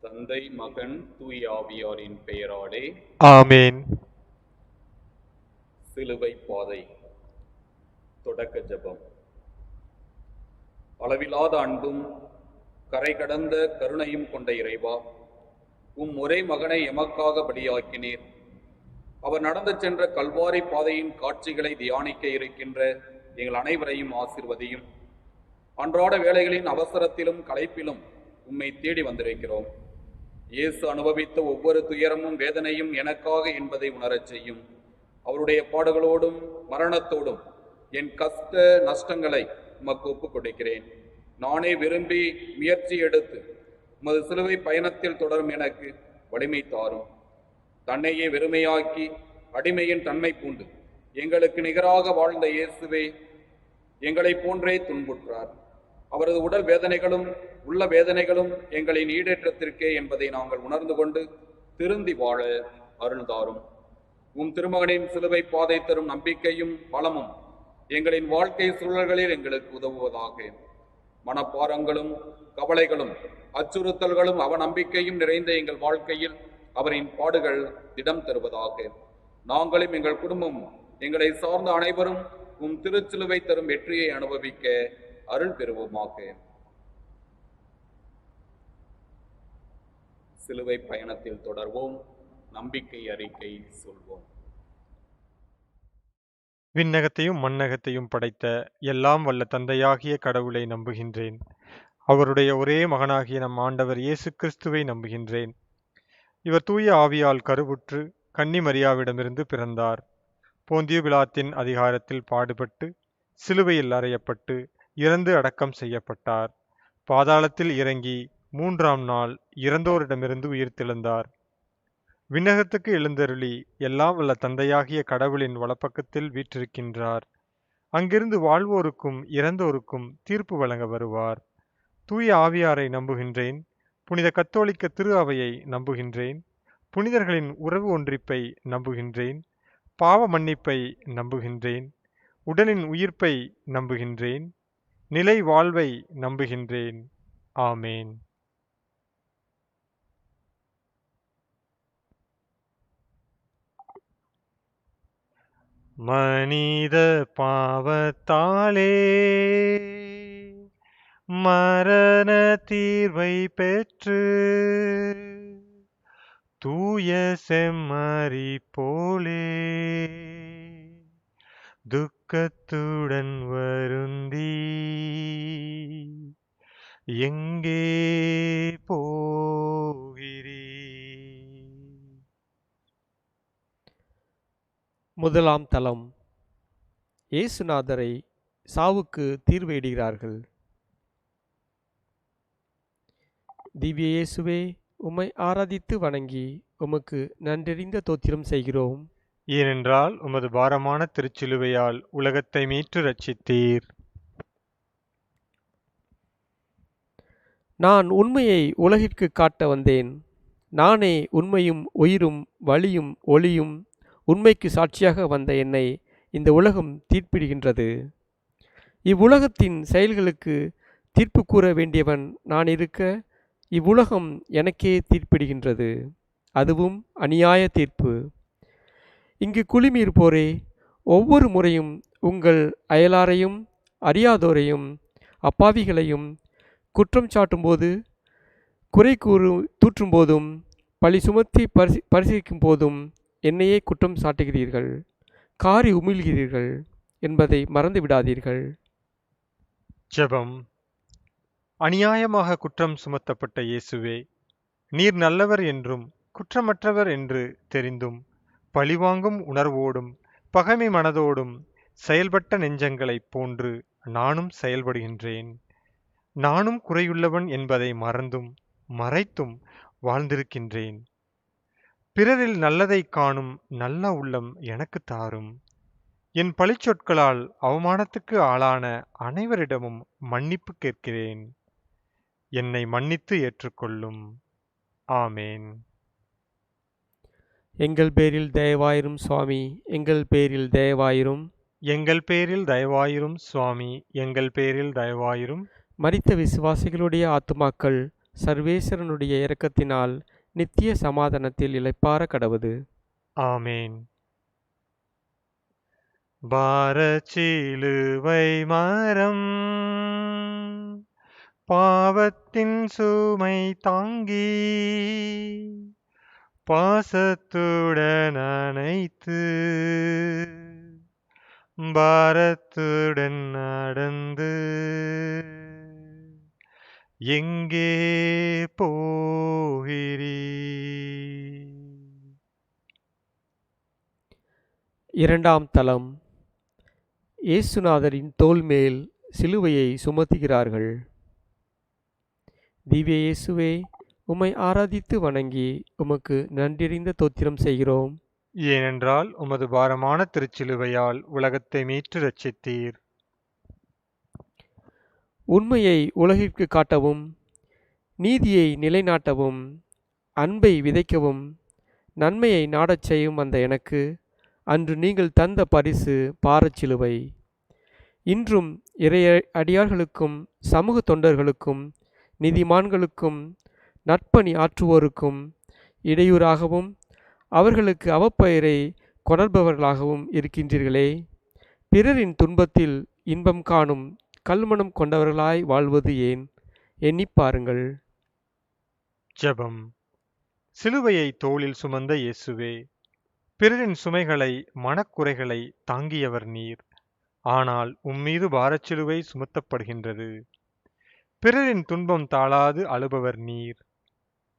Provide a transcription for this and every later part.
தந்தை, மகன், தூய ஆவியாரின் பெயராலே ஆமேன். சிலுவை பாதை. தொடக்க ஜெபம். அளவிலாத அன்பும் கரை கடந்த கருணையும் கொண்ட இறைவா, உம் ஒரே மகனை எமக்காக பலியாக்கினீர். அவர் நடந்து சென்ற கல்வாரி பாதையின் காட்சிகளை தியானிக்க இருக்கின்ற எங்கள் அனைவரையும் ஆசிர்வதியும். அன்றாட வேளைகளின் அவசரத்திலும் களைப்பிலும் உம்மை தேடி வந்திருக்கிறோம். இயேசு அனுபவித்த ஒவ்வொரு துயரமும் வேதனையும் எனக்காக என்பதை உணரச் செய்யும். அவருடைய பாடுகளோடும் மரணத்தோடும் என் கஷ்ட நஷ்டங்களை உமக்கு ஒப்புக் கொடுக்கிறேன். நானே விரும்பி முயற்சி எடுத்து உமது சிலுவை பயணத்தில் தொடரும் எனக்கு வலிமை தாரும். தன்னையே வெறுமையாக்கி அடிமையின் தன்மை பூண்டு எங்களுக்கு நிகராக வாழ்ந்த இயேசுவே எங்களை போன்றே துன்புற்றார். அவரது உடல் வேதனைகளும் உள்ள வேதனைகளும் எங்களின் ஈடேற்றத்திற்கே என்பதை நாங்கள் உணர்ந்து கொண்டு திருந்தி வாழ அருள்தாரும். உம் திருமகனின் சிலுவை பாதை தரும் நம்பிக்கையும் பலமும் எங்களின் வாழ்க்கை சூழல்களில் எங்களுக்கு உதவுவதாக. மனப்பாரங்களும் கவலைகளும் அச்சுறுத்தல்களும் அவநம்பிக்கையும் நிறைந்த எங்கள் வாழ்க்கையில் அவரின் பாடுகள் திடம் தருவதாக. நாங்களும் எங்கள் குடும்பமும் எங்களை சார்ந்த அனைவரும் உம் திருச்சிலுவை தரும் வெற்றியை அனுபவிக்க அருள் பெறுவோமாக. சிலுவை பயணத்தில் தொடர்வோம். நம்பிக்கை அறிக்கை சொல்வோம். விண்ணகத்தையும் மண்ணகத்தையும் படைத்த எல்லாம் வல்ல தந்தையாகிய கடவுளை நம்புகின்றேன். அவருடைய ஒரே மகனாகிய நம் ஆண்டவர் இயேசு கிறிஸ்துவை நம்புகின்றேன். இவர் தூய ஆவியால் கருவுற்று கன்னி மரியாவிடமிருந்து பிறந்தார். போந்தியு பிலாத்தின் அதிகாரத்தில் பாடுபட்டு சிலுவையில் அறையப்பட்டு இறந்து அடக்கம் செய்யப்பட்டார். பாதாளத்தில் இறங்கி 3ஆம் நாள் இறந்தோரிடமிருந்து உயிர்த்தெழுந்தார். விண்ணகத்துக்கு எழுந்தருளி எல்லாம் வல்ல தந்தையாகிய கடவுளின் வலப்பக்கத்தில் வீற்றிருக்கின்றார். அங்கிருந்து வாழ்வோருக்கும் இறந்தோருக்கும் தீர்ப்பு வழங்க வருவார். தூய ஆவியாரை நம்புகின்றேன். புனித கத்தோலிக்க திரு அவையை நம்புகின்றேன். புனிதர்களின் உறவு ஒன்றிப்பை நம்புகின்றேன். பாவ மன்னிப்பை நம்புகின்றேன். உடலின் உயிர்ப்பை நம்புகின்றேன். நிலை வாழ்வை நம்புகின்றேன். ஆமேன். மனித பாவத்தாலே மரண தீர்வை பெற்று தூய செம்மறி போலே துக்கத்துடன் வருந்தி எங்கே போகிறீ? முதலாம் தலம். இயேசுநாதரை சாவுக்கு தீர்வையிடுகிறார்கள். திவ்ய இயேசுவே, உம்மை ஆராதித்து வணங்கி உமக்கு நன்றறிந்த தோத்திரம் செய்கிறோம். ஏனென்றால் உமது பாரமான திருச்சிலுவையால் உலகத்தை மீட்டு ரட்சித்தீர். நான் உண்மையை உலகிற்கு காட்ட வந்தேன். நானே உண்மையும் உயிரும் வழியும் ஒளியும். உண்மைக்கு சாட்சியாக வந்த என்னை இந்த உலகம் தீர்ப்பிடுகின்றது. இவ்வுலகத்தின் செயல்களுக்கு தீர்ப்பு கூற வேண்டியவன் நான் இருக்க, இவ்வுலகம் எனக்கே தீர்ப்பிடுகின்றது. அதுவும் அநியாய தீர்ப்பு. இங்கு குழுமியிருப்போரே, ஒவ்வொரு முறையும் உங்கள் அயலாரையும் அறியாதோரையும் அப்பாவிகளையும் குற்றம் சாட்டும்போது, குறை தூற்றும் போதும், பழி சுமத்தி பரிசீலிக்கும் போதும் என்னையே குற்றம் சாட்டுகிறீர்கள், காரி உமிழ்கிறீர்கள் என்பதை மறந்து விடாதீர்கள். ஜெபம். அநியாயமாக குற்றம் சுமத்தப்பட்ட இயேசுவே, நீர் நல்லவர் என்றும் குற்றமற்றவர் என்று தெரிந்தும் பழிவாங்கும் உணர்வோடும் பகைமை மனதோடும் செயல்பட்ட நெஞ்சங்களைப் போன்று நானும் செயல்படுகின்றேன். நானும் குறையுள்ளவன் என்பதை மறந்தும் மறைத்தும் வாழ்ந்திருக்கின்றேன். பிறரில் நல்லதை காணும் நல்ல உள்ளம் எனக்கு தாரும். என் பழிச்சொற்களால் அவமானத்துக்கு ஆளான அனைவரிடமும் மன்னிப்பு கேட்கிறேன். என்னை மன்னித்து ஏற்றுக்கொள்ளும். ஆமேன். எங்கள் பேரில் தயவாயிரும் சுவாமி, எங்கள் பேரில் தயவாயிரும். எங்கள் பேரில் தயவாயிரும் சுவாமி, எங்கள் பேரில் தயவாயிரும். மரித்த விசுவாசிகளுடைய ஆத்துமாக்கள் சர்வேஸ்வரனுடைய இரக்கத்தினால் நித்திய சமாதானத்தில் இளைப்பாற கடவது. ஆமேன். பாரச்சிலுவை மரம் பாவத்தின் சுமை தாங்கி பாசத்துடன் அணைத்து பாரத்துடன் நடந்து எங்கே போகிறீ? இரண்டாம் தலம். இயேசுநாதரின் தோள் மேல் சிலுவையை சுமத்துகிறார்கள். திவ்ய இயேசுவே, உம்மை ஆராதித்து வணங்கி உமக்கு நன்றியறிந்த தோத்திரம் செய்கிறோம். ஏனென்றால் உமது பாரமான திருச்சிலுவையால் உலகத்தை மீட்டு ரட்சித்தீர். உண்மையை உலகிற்கு காட்டவும், நீதியை நிலைநாட்டவும், அன்பை விதைக்கவும், நன்மையை நாடச் செய்யும் அந்த எனக்கு அன்று நீங்கள் தந்த பரிசு பாரச்சிலுவை. இன்றும் இறை அடியார்களுக்கும் சமூக தொண்டர்களுக்கும் நீதிமான்களுக்கும் நற்பணி ஆற்றுவோருக்கும் இடையூறாகவும் அவர்களுக்கு அவப்பெயரை கொணர்பவர்களாகவும் இருக்கின்றீர்களே. பிறரின் துன்பத்தில் இன்பம் காணும் கல்மனம் கொண்டவர்களாய் வாழ்வது ஏன்? எண்ணிப் பாருங்கள். ஜெபம். சிலுவையை தோளில் சுமந்த இயேசுவே, பிறரின் சுமைகளை மனக்குறைகளை தாங்கியவர் நீர். ஆனால் உம்மீது பாரச்சிலுவை சுமத்தப்படுகின்றது. பிறரின் துன்பம் தாழாது அழுபவர் நீர்.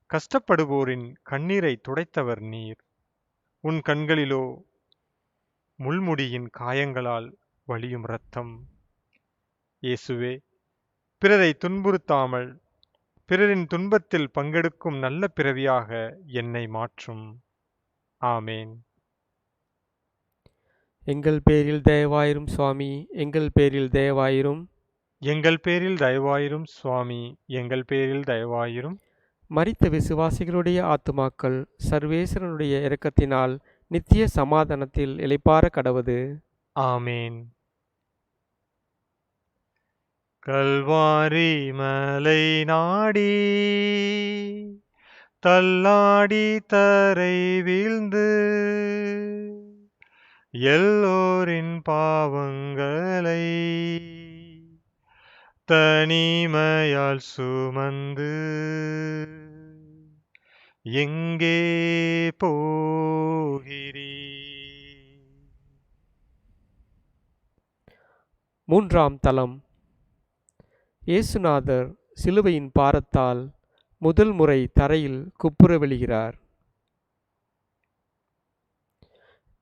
கஷ்டப்படுவோரின் கண்ணீரை துடைத்தவர் நீர். உன் கண்களிலோ முள்முடியின் காயங்களால் வழியும் இரத்தம். இயேசுவே, பிறரை துன்புறுத்தாமல் பிறரின் துன்பத்தில் பங்கெடுக்கும் நல்ல பிறவியாக என்னை மாற்றும். ஆமேன். எங்கள் பேரில் தயவாயிரும் சுவாமி, எங்கள் பேரில் தயவாயிரும். எங்கள் பேரில் தயவாயிரும் சுவாமி, எங்கள் பேரில் தயவாயிரும். மரித்த விசுவாசிகளுடைய ஆத்துமாக்கள் சர்வேஸ்வரனுடைய இரக்கத்தினால் நித்திய சமாதானத்தில் இளைப்பாற கடவது. ஆமேன். கல்வாரி மலை நாடி தள்ளாடி தரை வீழ்ந்து எல்லோரின் பாவங்களை தனிமையால் சுமந்து எங்கே போகிறீ? மூன்றாம் தலம். இயேசுநாதர் சிலுவையின் பாரத்தால் முதல் முறை தரையில் குப்புற விழுகிறார்.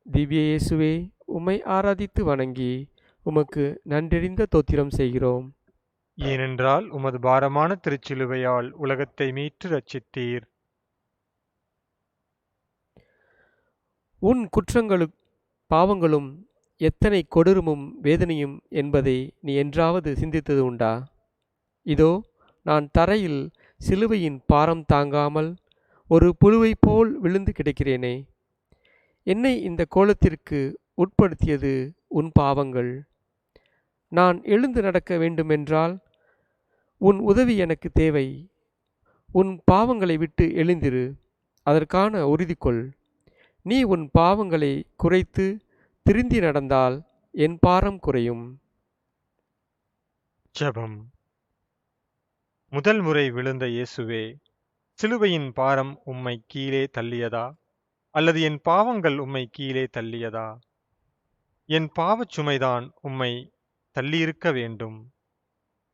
திவ்ய இயேசுவே, உம்மை ஆராதித்து வணங்கி உமக்கு நன்றறிந்த தோத்திரம் செய்கிறோம். ஏனென்றால் உமது பாரமான திருச்சிலுவையால் உலகத்தை மீட்டு ரட்சித்தீர். உன் குற்றங்களும் பாவங்களும் எத்தனை கொடூரமும் வேதனையும் என்பதை நீ என்றாவது சிந்தித்தது உண்டா? இதோ நான் தரையில் சிலுவையின் பாரம் தாங்காமல் ஒரு புழுவைப் போல் விழுந்து கிடக்கிறேனே. என்னை இந்த கோலத்திற்கு உட்படுத்தியது உன் பாவங்கள். நான் எழுந்து நடக்க வேண்டுமென்றால் உன் உதவி எனக்கு தேவை. உன் பாவங்களை விட்டு எழுந்திரு, அதற்கான உறுதி கொள். நீ உன் பாவங்களை குறைத்து திருந்தி நடந்தால் என் பாரம் குறையும். ஜெபம். முதல் முறை விழுந்த இயேசுவே, சிலுவையின் பாரம் உம்மை கீழே தள்ளியதா, அல்லது என் பாவங்கள் உம்மை கீழே தள்ளியதா? என் பாவச் சுமைதான் உம்மை தள்ளியிருக்க வேண்டும்.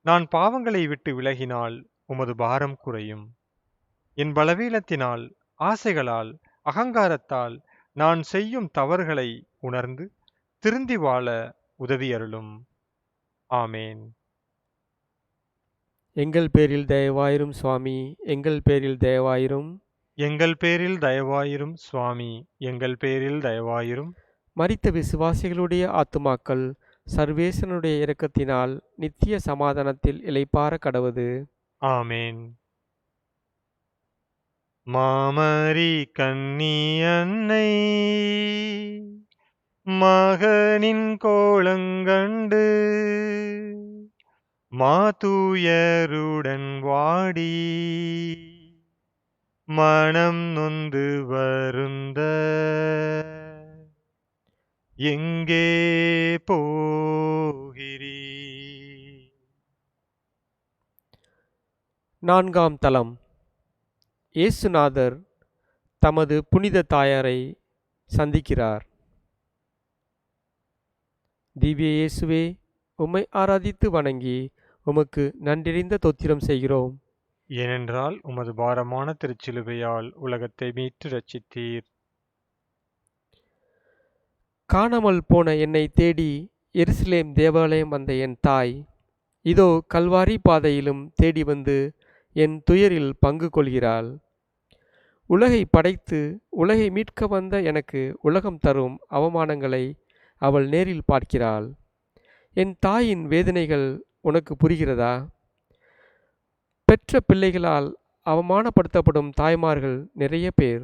நான் பாவங்களை விட்டு விலகினால் உமது பாரம் குறையும். என் பலவீனத்தினால், ஆசைகளால், அகங்காரத்தால் நான் செய்யும் தவறுகளை உணர்ந்து திருந்தி வாழ உதவியருளும். ஆமேன். எங்கள் பேரில் தயவாயிரும் சுவாமி, எங்கள் பேரில் தயவாயிரும். எங்கள் பேரில் தயவாயிரும் சுவாமி, எங்கள் பேரில் தயவாயிரும். மரித்த விசுவாசிகளுடைய ஆத்துமாக்கள் சர்வேசனுடைய இரக்கத்தினால் நித்திய சமாதானத்தில் இளைப்பாற கடவது. ஆமேன். மாமரி கன்னி அன்னை மகனின் கோலங்கண்டு மாதூயருடன் வாடி மனம் நொந்து வருந்த எங்கே போகிறீ? நான்காம் தலம். இயேசுநாதர் தமது புனித தாயாரை சந்திக்கிறார். திவ்ய இயேசுவே, உம்மை ஆராதித்து வணங்கி உமக்கு நன்றிறிந்த தோத்திரம் செய்கிறோம். ஏனென்றால் உமது பாரமான திருச்சிலுவையால் உலகத்தை மீட்டு ரட்சித்தீர். காணாமல் போன என்னை தேடி எருசலேம் தேவாலயம் வந்த என் தாய், இதோ கல்வாரி பாதையிலும் தேடி வந்து என் துயரில் பங்கு கொள்கிறாள். உலகை படைத்து உலகை மீட்க வந்த எனக்கு உலகம் தரும் அவமானங்களை அவள் நேரில் பார்க்கிறாள். என் தாயின் வேதனைகள் உனக்கு புரிகிறதா? பெற்ற பிள்ளைகளால் அவமானப்படுத்தப்படும் தாய்மார்கள் நிறைய பேர்.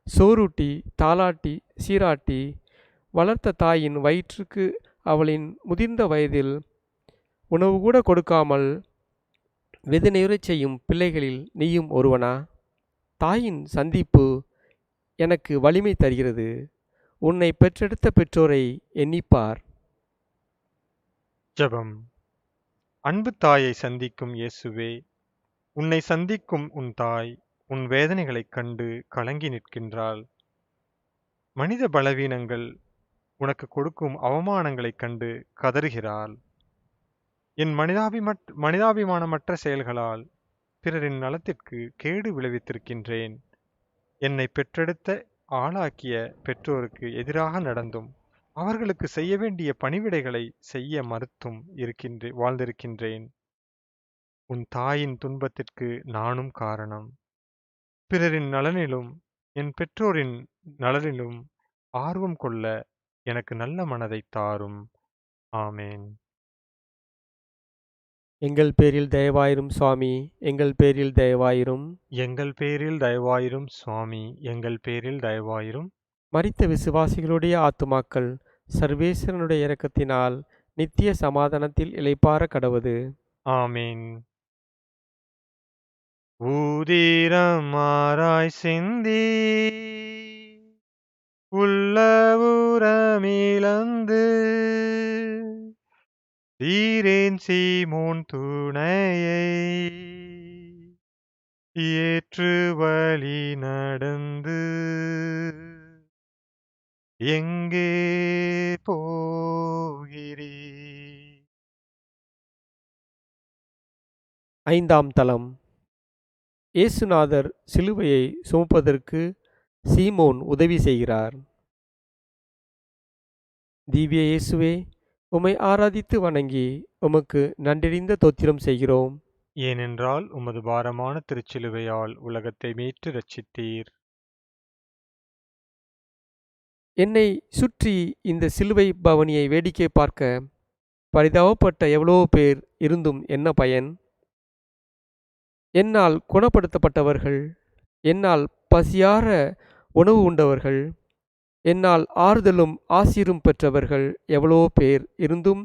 சோறூட்டி தாலாட்டி சீராட்டி வளர்த்த தாயின் வயிற்றுக்கு அவளின் முதிர்ந்த வயதில் உணவு கூட கொடுக்காமல் வேதனையுறச் செய்யும் பிள்ளைகளில் நீயும் ஒருவனா? தாயின் சந்திப்பு எனக்கு வலிமை தருகிறது. உன்னை பெற்றெடுத்த பெற்றோரை எண்ணிப்பார். ஜெபம். அன்பு தாயை சந்திக்கும் இயேசுவே, உன்னை சந்திக்கும் உன் தாய் உன் வேதனைகளைக் கண்டு கலங்கி நிற்கின்றாள். மனித பலவீனங்கள் உனக்கு கொடுக்கும் அவமானங்களைக் கண்டு கதறுகிறாள். என் மனிதாபிமானமற்ற செயல்களால் பிறரின் நலத்திற்கு கேடு விளைவித்திருக்கின்றேன். என்னை பெற்றெடுத்த ஆளாக்கிய பெற்றோருக்கு எதிராக நடந்தும் அவர்களுக்கு செய்ய வேண்டிய பணிவிடைகளை செய்ய மறுத்தும் வாழ்ந்திருக்கின்றேன். உன் தாயின் துன்பத்திற்கு நானும் காரணம். பிறரின் நலனிலும் என் பெற்றோரின் நலனிலும் ஆர்வம் கொள்ள எனக்கு நல்ல மனதைத் தாரும். ஆமேன். எங்கள் பேரில் தயவாயிரும் சுவாமி, எங்கள் பேரில் தயவாயிரும். எங்கள் பேரில் தயவாயிரும் சுவாமி, எங்கள் பேரில் தயவாயிரும். மரித்த விசுவாசிகளுடைய ஆத்துமாக்கள் சர்வேஸ்வரனுடைய இரக்கத்தினால் நித்திய சமாதானத்தில் இளைப்பாற கடவது. ஆமேன். ஊதிரம் மாறாய் சிந்தி உள்ள ஊரமிழந்து தீரேன் சீமோன் துணையை ஏற்று வழி நடந்து எங்கே போகிறீ? ஐந்தாம் தலம். இயேசுநாதர் சிலுவையை சுமப்பதற்கு சீமோன் உதவி செய்கிறார். திவ்ய இயேசுவே, உம்மை ஆராதித்து வணங்கி உமக்கு நன்றிறிந்த தோத்திரம் செய்கிறோம். ஏனென்றால் உமது பாரமான திருச்சிலுவையால் உலகத்தை மீட்டு ரட்சித்தீர். என்னை சுற்றி இந்த சிலுவை பவனியை வேடிக்கை பார்க்க பரிதாபப்பட்ட எவ்வளவோ பேர் இருந்தும் என்ன பயன்? என்னால் குணப்படுத்தப்பட்டவர்கள், என்னால் பசியார உணவு உண்டவர்கள், என்னால் ஆறுதலும் ஆசீரும் பெற்றவர்கள் எவ்வளவோ பேர் இருந்தும்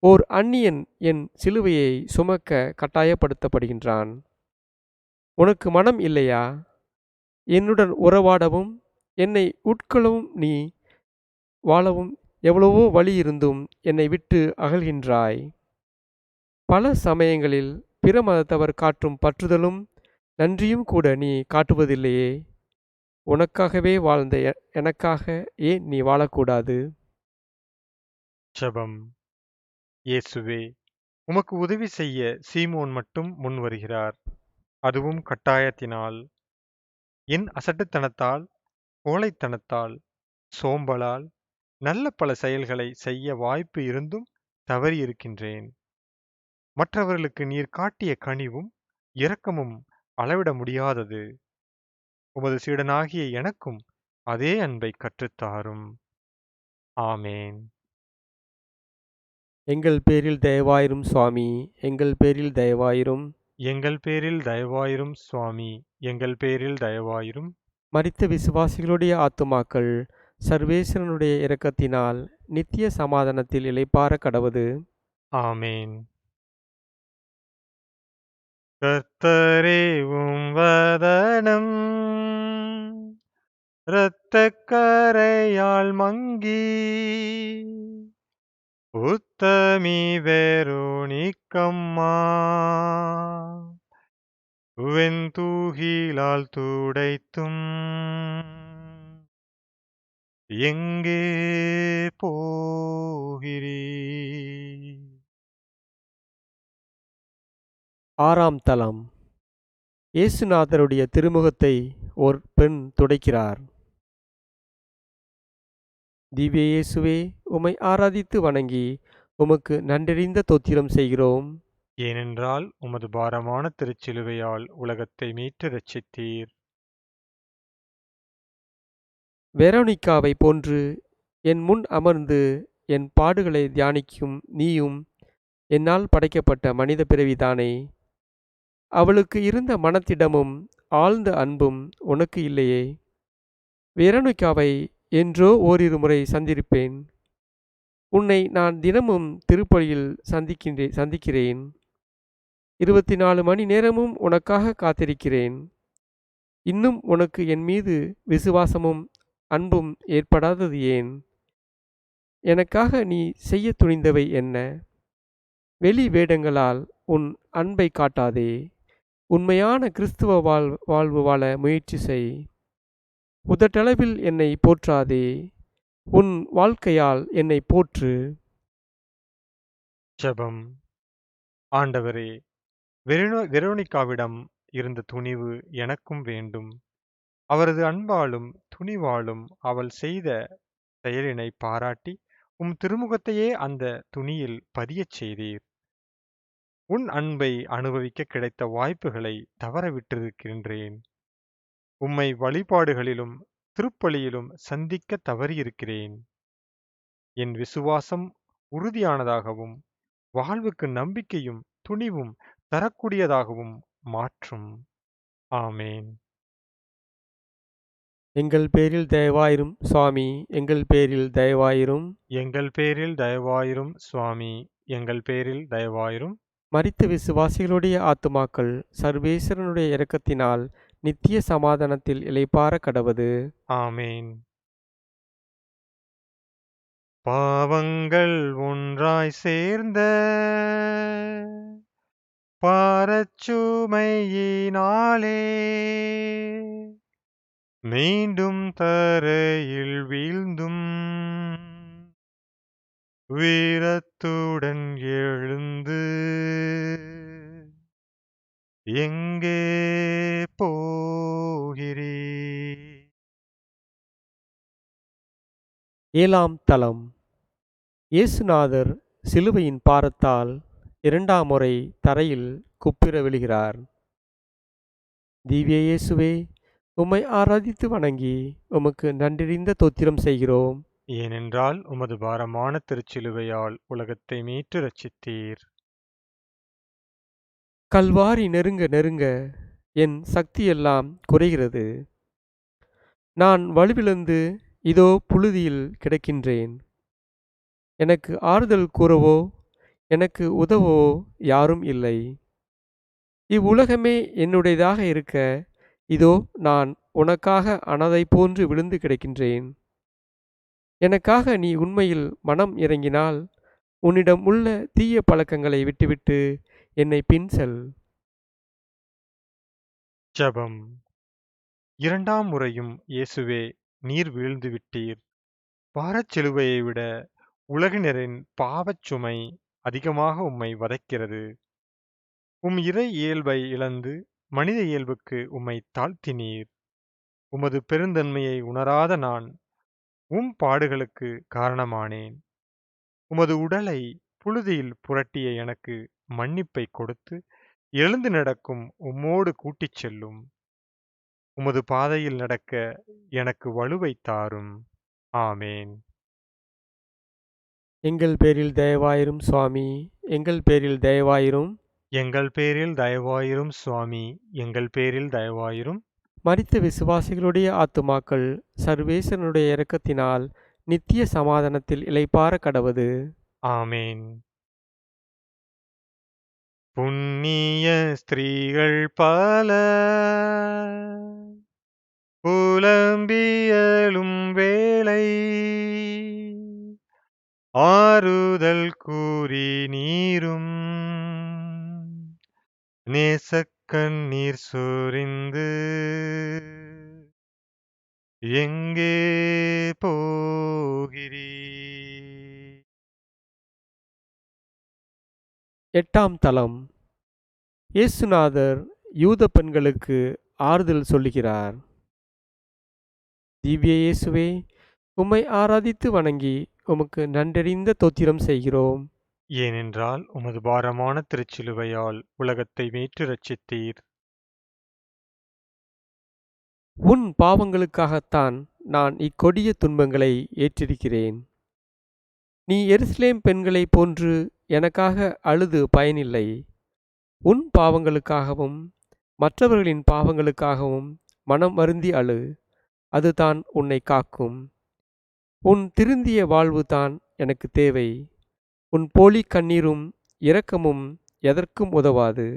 ஓர் அந்நியன் என் சிலுவையை சுமக்க கட்டாயப்படுத்தப்படுகின்றான். உனக்கு மனம் இல்லையா? என்னுடன் உறவாடவும் என்னை உட்கொள்ளவும் நீ வாழவும் எவ்வளவோ வழி இருந்தும் என்னை விட்டு அகல்கின்றாய். பல சமயங்களில் பிற மதத்தவர் காட்டும் பற்றுதலும் நன்றியும் கூட நீ காட்டுவதில்லையே. உனக்காகவே வாழ்ந்த எனக்காக ஏன் நீ வாழக்கூடாது? ஜெபம். இயேசுவே, உமக்கு உதவி செய்ய சீமோன் மட்டும் முன் வருகிறார். அதுவும் கட்டாயத்தினால். என் அசட்டுத்தனத்தால், கோழைத்தனத்தால், சோம்பலால் நல்ல பல செயல்களை செய்ய வாய்ப்பு இருந்தும் தவறியிருக்கின்றேன். மற்றவர்களுக்கு நீர் காட்டிய கனிவும் இரக்கமும் அளவிட முடியாதது. உமது சீடனாகிய எனக்கும் அதே அன்பை கற்றுத்தாரும். ஆமேன். எங்கள் பேரில் தயவாயிரும் சுவாமி, எங்கள் பேரில் தயவாயிரும். எங்கள் பேரில் தயவாயிரும் சுவாமி, எங்கள் பேரில் தயவாயிரும். மரித்த விசுவாசிகளுடைய ஆத்துமாக்கள் சர்வேஸ்வரனுடைய இரக்கத்தினால் நித்திய சமாதானத்தில் இளைப்பாற கடவது. ஆமேன். கர்த்தரே வதனம் இரத்தக்கரையால் மங்கி உத்தமி வெரோனிக்கம்மா வெண்தூகிலால் துடைத்தும் எங்கே போகிறீ? ஆறாம் தலம். இயேசுநாதருடைய திருமுகத்தை ஒரு பெண் துடைக்கிறார். திவ்ய இயேசுவே, உம்மை ஆராதித்து வணங்கி உமக்கு நன்றறிந்த தோத்திரம் செய்கிறோம். ஏனென்றால் உமது பாரமான திருச்சிலுவையால் உலகத்தை மீட்டு இரட்சித்தீர். வெரோனிக்காவை போன்று என் முன் அமர்ந்து என் பாடுகளை தியானிக்கும் நீயும் என்னால் படைக்கப்பட்ட மனித பிறவிதானே. அவளுக்கு இருந்த மனத்திடமும் ஆழ்ந்த அன்பும் உனக்கு இல்லையே. வெரோனிக்காவை என்றோ ஓரிரு முறை சந்திருப்பேன். உன்னை நான் தினமும் திருப்பலியில் சந்திக்கிறேன். 24 மணி நேரமும் உனக்காக காத்திருக்கிறேன். இன்னும் உனக்கு என் மீது விசுவாசமும் அன்பும் ஏற்படாதது ஏன்? எனக்காக நீ செய்ய துணிந்தவை என்ன? வெளி வேடங்களால் உன் அன்பை காட்டாதே. உண்மையான கிறிஸ்துவ வாழ்வு வாழ முயற்சி செய். உதட்டளவில் என்னை போற்றாதே. உன் வாழ்க்கையால் என்னை போற்று. ஜெபம். ஆண்டவரே, வெரோனிக்காவிடம் இருந்த துணிவு எனக்கும் வேண்டும். அவரது அன்பாலும் துணிவாலும் அவள் செய்த செயலினை பாராட்டி உம் திருமுகத்தையே அந்த துணியில் பதியச் செய்தீர். உன் அன்பை அனுபவிக்க கிடைத்த வாய்ப்புகளை தவற விட்டிருக்கின்றேன். உம்மை வழிபாடுகளிலும் திருப்பலியிலும் சந்திக்க தவறியிருக்கிறேன். என் விசுவாசம் உறுதியானதாகவும் வாழ்வுக்கு நம்பிக்கையும் துணிவும் தரக்கூடியதாகவும் மாற்றும். ஆமேன். எங்கள் பேரில் தயவாயிரும் சுவாமி, எங்கள் பேரில் தயவாயிரும். எங்கள் பேரில் தயவாயிரும் சுவாமி, எங்கள் பேரில் தயவாயிரும். மரித்த விசுவாசிகளுடைய ஆத்துமாக்கள் சர்வேஸ்வரனுடைய இரக்கத்தினால் நித்திய சமாதானத்தில் இளைப்பாற கடவது. ஆமேன். பாவங்கள் ஒன்றாய் சேர்ந்த பாரச்சுமையினாலே மீண்டும் தரையில் வீழ்ந்தும் வீரத்துடன் எழுந்து எங்கே போகிறீ? ஏழாம் தலம். இயேசுநாதர் சிலுவையின் பாரத்தால் 2ஆம் முறை தரையில் குப்பிர விழுகிறார். திவ்ய இயேசுவே, உம்மை ஆராதித்து வணங்கி உமக்கு நன்றறிந்த தோத்திரம் செய்கிறோம். ஏனென்றால் உமது பாரமான திருச்சிலுவையால் உலகத்தை மீட்டு இரட்சித்தீர். கல்வாரி நெருங்க நெருங்க என் சக்தியெல்லாம் குறைகிறது. நான் வலுவிழந்து இதோ புழுதியில் கிடக்கின்றேன். எனக்கு ஆறுதல் கூறவோ எனக்கு உதவவோ யாரும் இல்லை. இவ்வுலகமே என்னுடையதாக இருக்க இதோ நான் உனக்காக அனாதை போன்று விழுந்து கிடக்கின்றேன். எனக்காக நீ உண்மையில் மனம் இறங்கினால் உன்னிடம் உள்ள தீய பழக்கங்களை விட்டுவிட்டு என்னை பின்செல். ஜெபம். 2ஆம் முறையும் இயேசுவே, நீர் வீழ்ந்து விட்டீர். பாரச்சிலுவையை விட உலகினரின் பாவச் சுமை அதிகமாக உம்மை வதைக்கிறது. உம் இறை இயல்பை இழந்து மனித இயல்புக்கு உம்மை தாழ்த்தினீர். உமது பெருந்தன்மையை உணராத நான் உம் பாடுகளுக்கு காரணமானேன். உமது உடலை புழுதியில் புரட்டிய எனக்கு மன்னிப்பை கொடுத்து எழுந்து நடக்கும் உம்மோடு கூட்டிச் செல்லும். உமது பாதையில் நடக்க எனக்கு வலுவை தாரும். ஆமேன். எங்கள் பேரில் தயவாயிரும் சுவாமி, எங்கள் பேரில் தயவாயிரும். எங்கள் பேரில் தயவாயிரும் சுவாமி, எங்கள் பேரில் தயவாயிரும். மரித்த விசுவாசிகளுடைய ஆத்துமாக்கள் சர்வேசனுடைய இரக்கத்தினால் நித்திய சமாதானத்தில் இளைப்பாற கடவது. ஆமேன். புண்ணிய ஸ்திரீகள் பல புலம்பியலும் வேளை ஆறுதல் கூறி நீரும் நேசக்கண்ணீர் சொரிந்து எங்கே போகிறீர்? எட்டாம் தலம். இயேசுநாதர் யூத பெண்களுக்கு ஆறுதல் சொல்லுகிறார். திவ்ய இயேசுவே, உம்மை ஆராதித்து வணங்கி உமக்கு நன்றறிந்த தோத்திரம் செய்கிறோம். ஏனென்றால் உமது பாரமான திருச்சிலுவையால் உலகத்தை மீட்டு ரட்சித்தீர். உன் பாவங்களுக்காகத்தான் நான் இக்கொடிய துன்பங்களை ஏற்றிருக்கிறேன். நீ எருசலேம் பெண்களைப் போன்று எனக்காக அழுது பயனில்லை. உன் பாவங்களுக்காகவும் மற்றவர்களின் பாவங்களுக்காகவும் மனம் வருந்தி அழு. அதுதான் உன்னை காக்கும். உன் திருந்திய வாழ்வு தான் எனக்கு தேவை. உன் போலி கண்ணீரும் இரக்கமும் எதற்கும் உதவாது.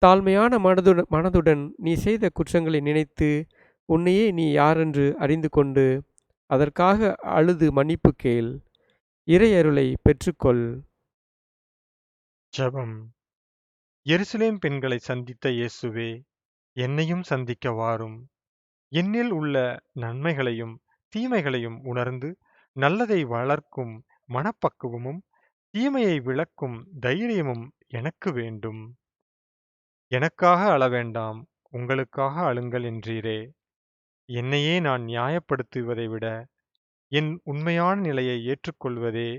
தாழ்மையான மனதுடன் நீ செய்த குற்றங்களை நினைத்து உன்னையே நீ யாரென்று அறிந்து கொண்டு அதற்காக அழுது மன்னிப்பு கேள். இறையருளை பெற்றுக்கொள். ஜெபம். எருசலேம் பெண்களை சந்தித்த இயேசுவே, என்னையும் சந்திக்க வாரும். என்னில் உள்ள நன்மைகளையும் தீமைகளையும் உணர்ந்து நல்லதை வளர்க்கும் மனப்பக்குவமும் தீமையை விளக்கும் தைரியமும் எனக்கு வேண்டும். எனக்காக அழ வேண்டாம், உங்களுக்காக அழுங்கள் என்றீரே. என்னையே நான் நியாயப்படுத்துவதை விட என் உண்மையான நிலையை ஏற்றுக்கொள்வதே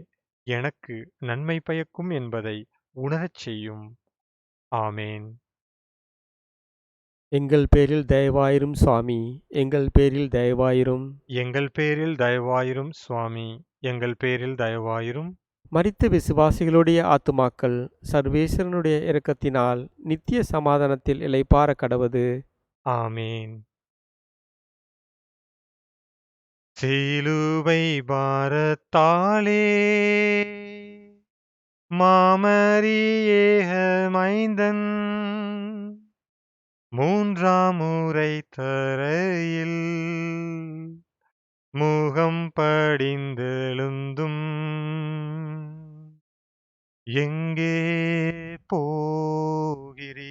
எனக்கு நன்மை பயக்கும் என்பதை உணரச் செய்யும். ஆமேன். எங்கள் பேரில் தயவாயிரும் சுவாமி, எங்கள் பேரில் தயவாயிரும். எங்கள் பேரில் தயவாயிரும் சுவாமி, எங்கள் பேரில் தயவாயிரும். மரித்த விசுவாசிகளுடைய ஆத்துமாக்கள் சர்வேஸ்வரனுடைய இரக்கத்தினால் நித்திய சமாதானத்தில் இளைப்பாற கடவது. ஆமேன். சிலுவை பாரத்தாலே மாமரியே மைந்தன் மூன்றாம் முறை தரையில் முகம் படிந்தெழுந்தும் எங்கே போகிறீர்?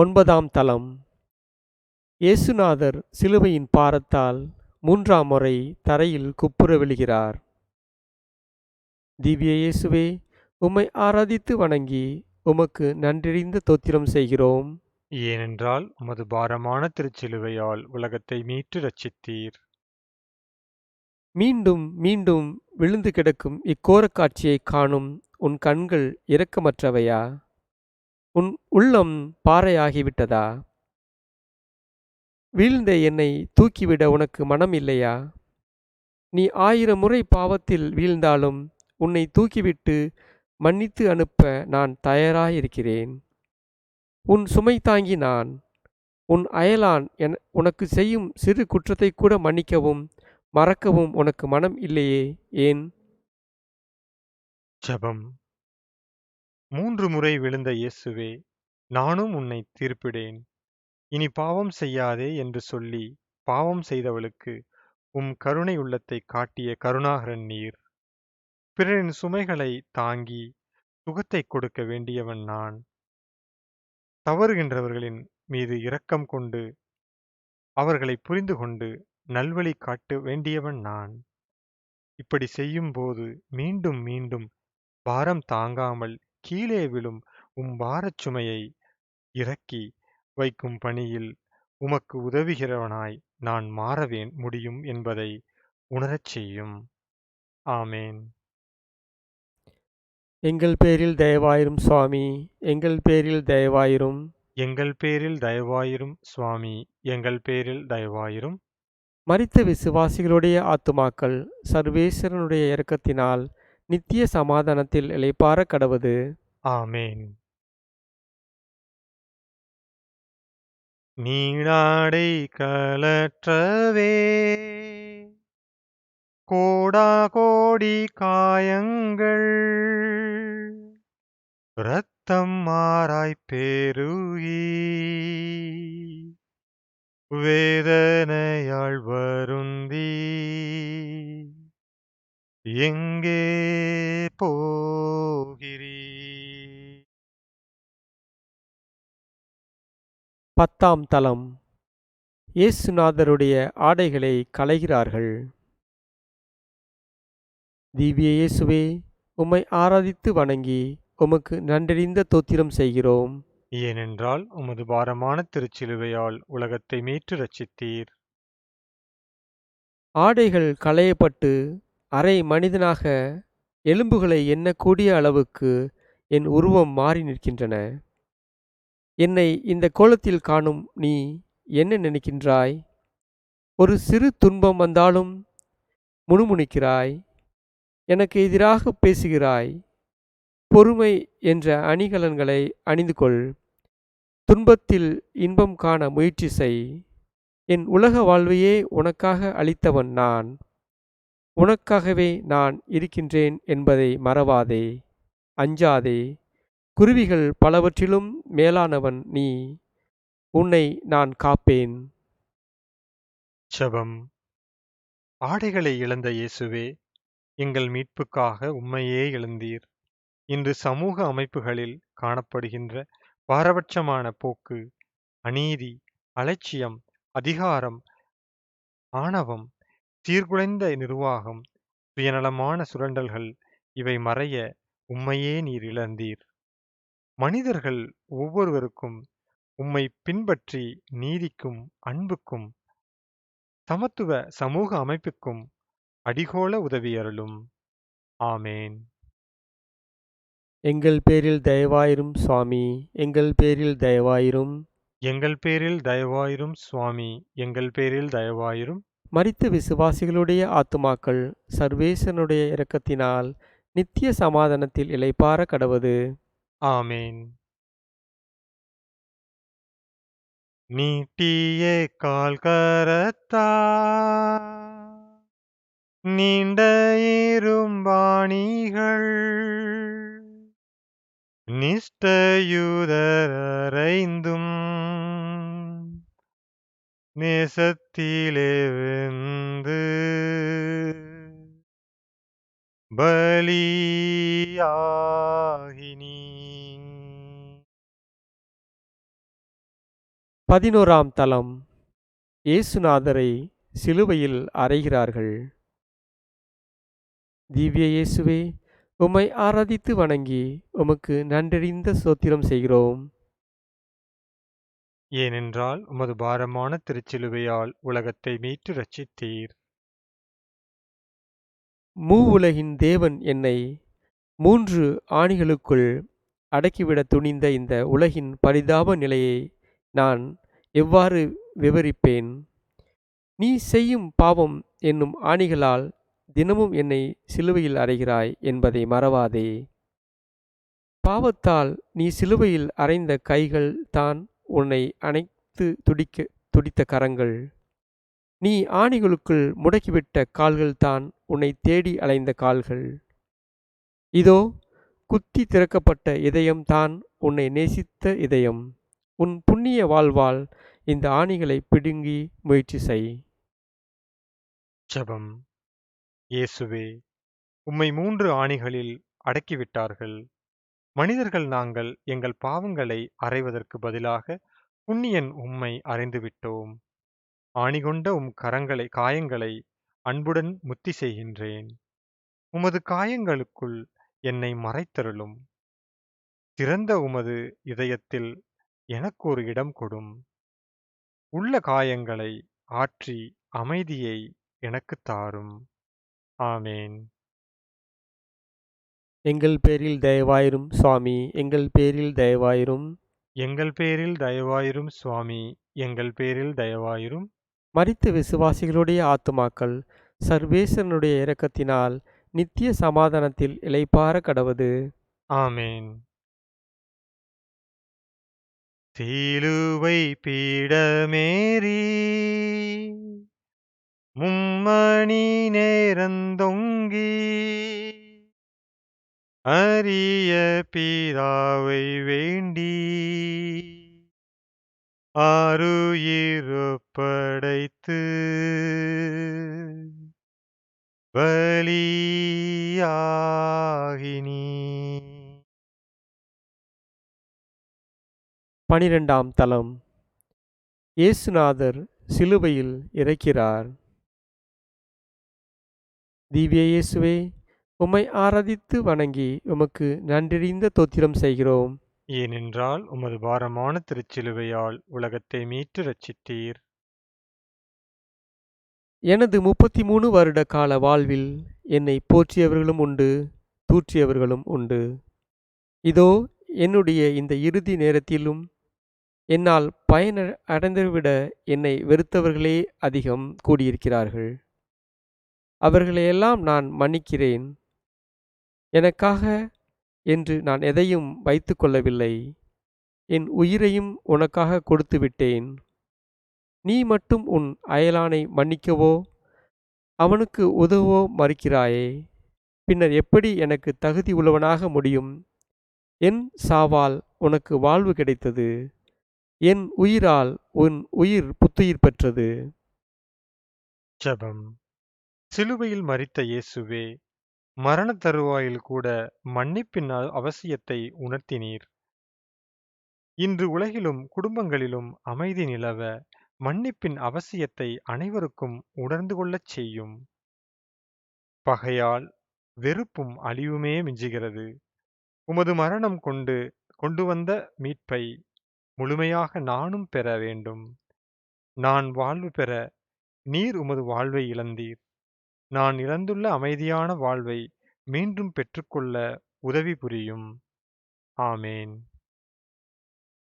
ஒன்பதாம் தலம். இயேசுநாதர் சிலுவையின் பாரத்தால் மூன்றாம் முறை தரையில் குப்புற விழுகிறார். திவ்ய இயேசுவே, உம்மை ஆராதித்து வணங்கி உமக்கு நன்றறிந்த தோத்திரம் செய்கிறோம். ஏனென்றால் உமது பாரமான திருச்சிலுவையால் உலகத்தை மீட்டு ரட்சித்தீர். மீண்டும் மீண்டும் விழுந்து கிடக்கும் இக்கோரக் காட்சியைக் காணும் உன் கண்கள் இரக்கமற்றவையா? உன் உள்ளம் பாறையாகிவிட்டதா? வீழ்ந்த என்னை தூக்கிவிட உனக்கு மனம் இல்லையா? நீ 1000 முறை பாவத்தில் வீழ்ந்தாலும் உன்னை தூக்கிவிட்டு மன்னித்து அனுப்ப நான் தயாராயிருக்கிறேன். உன் சுமை தாங்கி நான். உன் அயலான் உனக்கு செய்யும் சிறு குற்றத்தை கூட மன்னிக்கவும் மறக்கவும் உனக்கு மனம் இல்லையே, ஏன்? ஜெபம். 3 முறை விழுந்த இயேசுவே, நானும் உன்னை தீர்ப்பிடேன். இனி பாவம் செய்யாதே என்று சொல்லி பாவம் செய்தவளுக்கு கருணை உள்ளத்தை காட்டிய கருணாகரன் நீர். பிறரின் சுமைகளை தாங்கி சுகத்தை கொடுக்க வேண்டியவன் நான். தவறுகின்றவர்களின் மீது இரக்கம் கொண்டு அவர்களை புரிந்து கொண்டு நல்வழி காட்ட வேண்டியவன் நான். இப்படி செய்யும்போது மீண்டும் மீண்டும் பாரம் தாங்காமல் கீழே விழும் பாரச் சுமையை இறக்கி வைக்கும் பணியில் உமக்கு உதவுகிறவனாய் நான் மாற முடியும் என்பதை உணரச் செய்யும். ஆமேன். எங்கள் பேரில் தயவாயிரும் சுவாமி, எங்கள் பேரில் தயவாயிரும். எங்கள் பேரில் தயவாயிரும் சுவாமி, எங்கள் பேரில் தயவாயிரும். மரித்த விசுவாசிகளுடைய ஆத்துமாக்கள் சர்வேஸ்வரனுடைய இரக்கத்தினால் நித்திய சமாதானத்தில் இளைப்பாற கடவது. ஆமேன். நீடாடை கலற்றவே கோடா கோடி காயங்கள் இரத்தம் மாறாய் பெருகி வேதனையால் வருந்தி எங்கே போகிறீ? 10ஆம் தலம். இயேசுநாதருடைய ஆடைகளை களைகிறார்கள். திவ்ய இயேசுவே, உம்மை ஆராதித்து வணங்கி உமக்கு நன்றறிந்த தோத்திரம் செய்கிறோம். ஏனென்றால் உமது பாரமான திருச்சிலுவையால் உலகத்தை மீட்டு ரட்சித்தீர். ஆடைகள் களையப்பட்டு அரை மனிதனாக எலும்புகளை எண்ணக்கூடிய அளவுக்கு என் உருவம் மாறி நிற்கின்றன. என்னை இந்த கோலத்தில் காணும் நீ என்ன நினைக்கின்றாய்? ஒரு சிறு துன்பம் வந்தாலும் முணுமுணுக்கிறாய், எனக்கு எதிராக பேசுகிறாய். பொறுமை என்ற அணிகலன்களை அணிந்து கொள். துன்பத்தில் இன்பம் காண முயற்சி செய். என் உலக வாழ்வையே உனக்காக அளித்தவன் நான். உனக்காகவே நான் இருக்கின்றேன் என்பதை மறவாதே. அஞ்சாதே. குருவிகள் பலவற்றிலும் மேலானவன் நீ. உன்னை நான் காப்பேன். ஜெபம். ஆடைகளை இழந்த இயேசுவே, எங்கள் மீட்புக்காக உம்மையே இழந்தீர். இன்று சமூக அமைப்புகளில் காணப்படுகின்ற பாரபட்சமான போக்கு, அநீதி, அலட்சியம், அதிகாரம், ஆணவம், சீர்குலைந்த நிர்வாகம், சுயநலமான சுரண்டல்கள் இவை மறைய உம்மையே நீர் இழந்தீர். மனிதர்கள் ஒவ்வொருவருக்கும் உம்மை பின்பற்றி நீதிக்கும் அன்புக்கும் சமத்துவ சமூக அமைப்புக்கும் அடிகோல உதவியருளும். ஆமேன். எங்கள் பேரில் தயவாயிரும் சுவாமி, எங்கள் பேரில் தயவாயிரும். எங்கள் பேரில் தயவாயிரும் சுவாமி, எங்கள் பேரில் தயவாயிரும். மரித்த விசுவாசிகளுடைய ஆத்துமாக்கள் சர்வேசனுடைய இரக்கத்தினால் நித்திய சமாதானத்தில் இளைப்பாற கடவது. ஆமேன். நீட்டிய கால் கரத்தா நீண்ட இரும்பாணிகள் நிஷ்டயுதரைந்தும் நேசத்திலே வெந்து பலியாகினி. 11ஆம் தலம். இயேசுநாதரை சிலுவையில் அறைகிறார்கள். திவ்ய இயேசுவே, உம்மை ஆராதித்து வணங்கி உமக்கு நன்றறிந்த ஸ்தோத்திரம் செய்கிறோம். ஏனென்றால் உமது பாரமான திருச்சிலுவையால் உலகத்தை மீட்டு ரட்சித்தீர். மூவுலகின் தேவன் என்னை 3 ஆணிகளுக்குள் அடக்கிவிட துணிந்த இந்த உலகின் பரிதாப நிலையை நான் எவ்வாறு விவரிப்பேன்? நீ செய்யும் பாவம் என்னும் ஆணிகளால் தினமும் என்னை சிலுவையில் அறைகிறாய் என்பதை மறவாதே. பாவத்தால் நீ சிலுவையில் அறைந்த கைகள் தான் உன்னை அணைத்து துடித்த கரங்கள். நீ ஆணிகளுக்குள் முடக்கிவிட்ட கால்கள் தான் உன்னை தேடி அலைந்த கால்கள். இதோ குத்தி திறக்கப்பட்ட இதயம் தான் உன்னை நேசித்த இதயம். உன் புண்ணிய வாழ்வால் இந்த ஆணிகளை பிடுங்கி முயற்சி செய். ஜெபம். இயேசுவே, உம்மை 3 ஆணிகளில் அடக்கிவிட்டார்கள். மனிதர்கள் நாங்கள் எங்கள் பாவங்களை அறைவதற்கு பதிலாக புண்ணியன் உம்மை அறைந்துவிட்டோம். ஆணிகொண்ட உம் காயங்களை அன்புடன் முத்தி செய்கின்றேன். உமது காயங்களுக்குள் என்னை மறைத்தருளும். திறந்த உமது இதயத்தில் எனக்கு ஒரு இடம் கொடும். உள்ள காயங்களை ஆற்றி அமைதியை எனக்குத் தாரும். ஆமேன். எங்கள் பேரில் தயவாயிரும் சுவாமி, எங்கள் பேரில் தயவாயிரும். எங்கள் பேரில் தயவாயிரும் சுவாமி, எங்கள் பேரில் தயவாயிரும். மரித்த விசுவாசிகளுடைய ஆத்துமாக்கள் சர்வேசனுடைய இரக்கத்தினால் நித்திய சமாதானத்தில் இளைப்பாற கடவது. ஆமேன். சிலுவை பீடமேறி மும்மணி நேரந்தொங்கி அரிய பிதாவை வேண்டி ஆருயிரொப்படைத்து பலியாகினி. 12ஆம் தலம். இயேசுநாதர் சிலுவையில் இறக்கிறார். திவ்ய இயேசுவே, உம்மை ஆராதித்து வணங்கி உமக்கு நன்றியறிந்த தோத்திரம் செய்கிறோம். ஏனென்றால் உமது பாரமான திருச்சிலுவையால் உலகத்தை மீட்டு ரட்சித்தீர். எனது 33 வருட கால வாழ்வில் என்னை போற்றியவர்களும் உண்டு, தூற்றியவர்களும் உண்டு. இதோ என்னுடைய இந்த இறுதி நேரத்திலும் என்னால் பயன் அடைந்துவிட என்னை வெறுத்தவர்களே அதிகம் கூடியிருக்கிறார்கள். அவர்களையெல்லாம் நான் மன்னிக்கிறேன். எனக்காக என்று நான் எதையும் வைத்து கொள்ளவில்லை. என் உயிரையும் உனக்காக கொடுத்து விட்டேன். நீ மட்டும் உன் அயலானை மன்னிக்கவோ அவனுக்கு உதவவோ மறுக்கிறாயே. பின்னர் எப்படி எனக்கு தகுதி உள்ளவனாக முடியும்? என் சாவால் உனக்கு வாழ்வு கிடைத்தது. என் உயிரால் உன் உயிர் புத்துயிர் பெற்றது. ஜெபம். சிலுவையில் மரித்த இயேசுவே, மரண தருவாயில் கூட மன்னிப்பின் அவசியத்தை உணர்த்தினீர். இன்று உலகிலும் குடும்பங்களிலும் அமைதி நிலவ மன்னிப்பின் அவசியத்தை அனைவருக்கும் உணர்ந்து கொள்ளச் செய்யும். பகையால் வெறுப்பும் அழிவுமே மிஞ்சுகிறது. உமது மரணம் கொண்டு வந்த மீட்பை முழுமையாக நானும் பெற வேண்டும். நான் வாழ்வு பெற நீர் உமது வாழ்வை இழந்தீர். நான் இழந்துள்ள அமைதியான வாழ்வை மீண்டும் பெற்றுக்கொள்ள உதவி புரியும். ஆமேன்.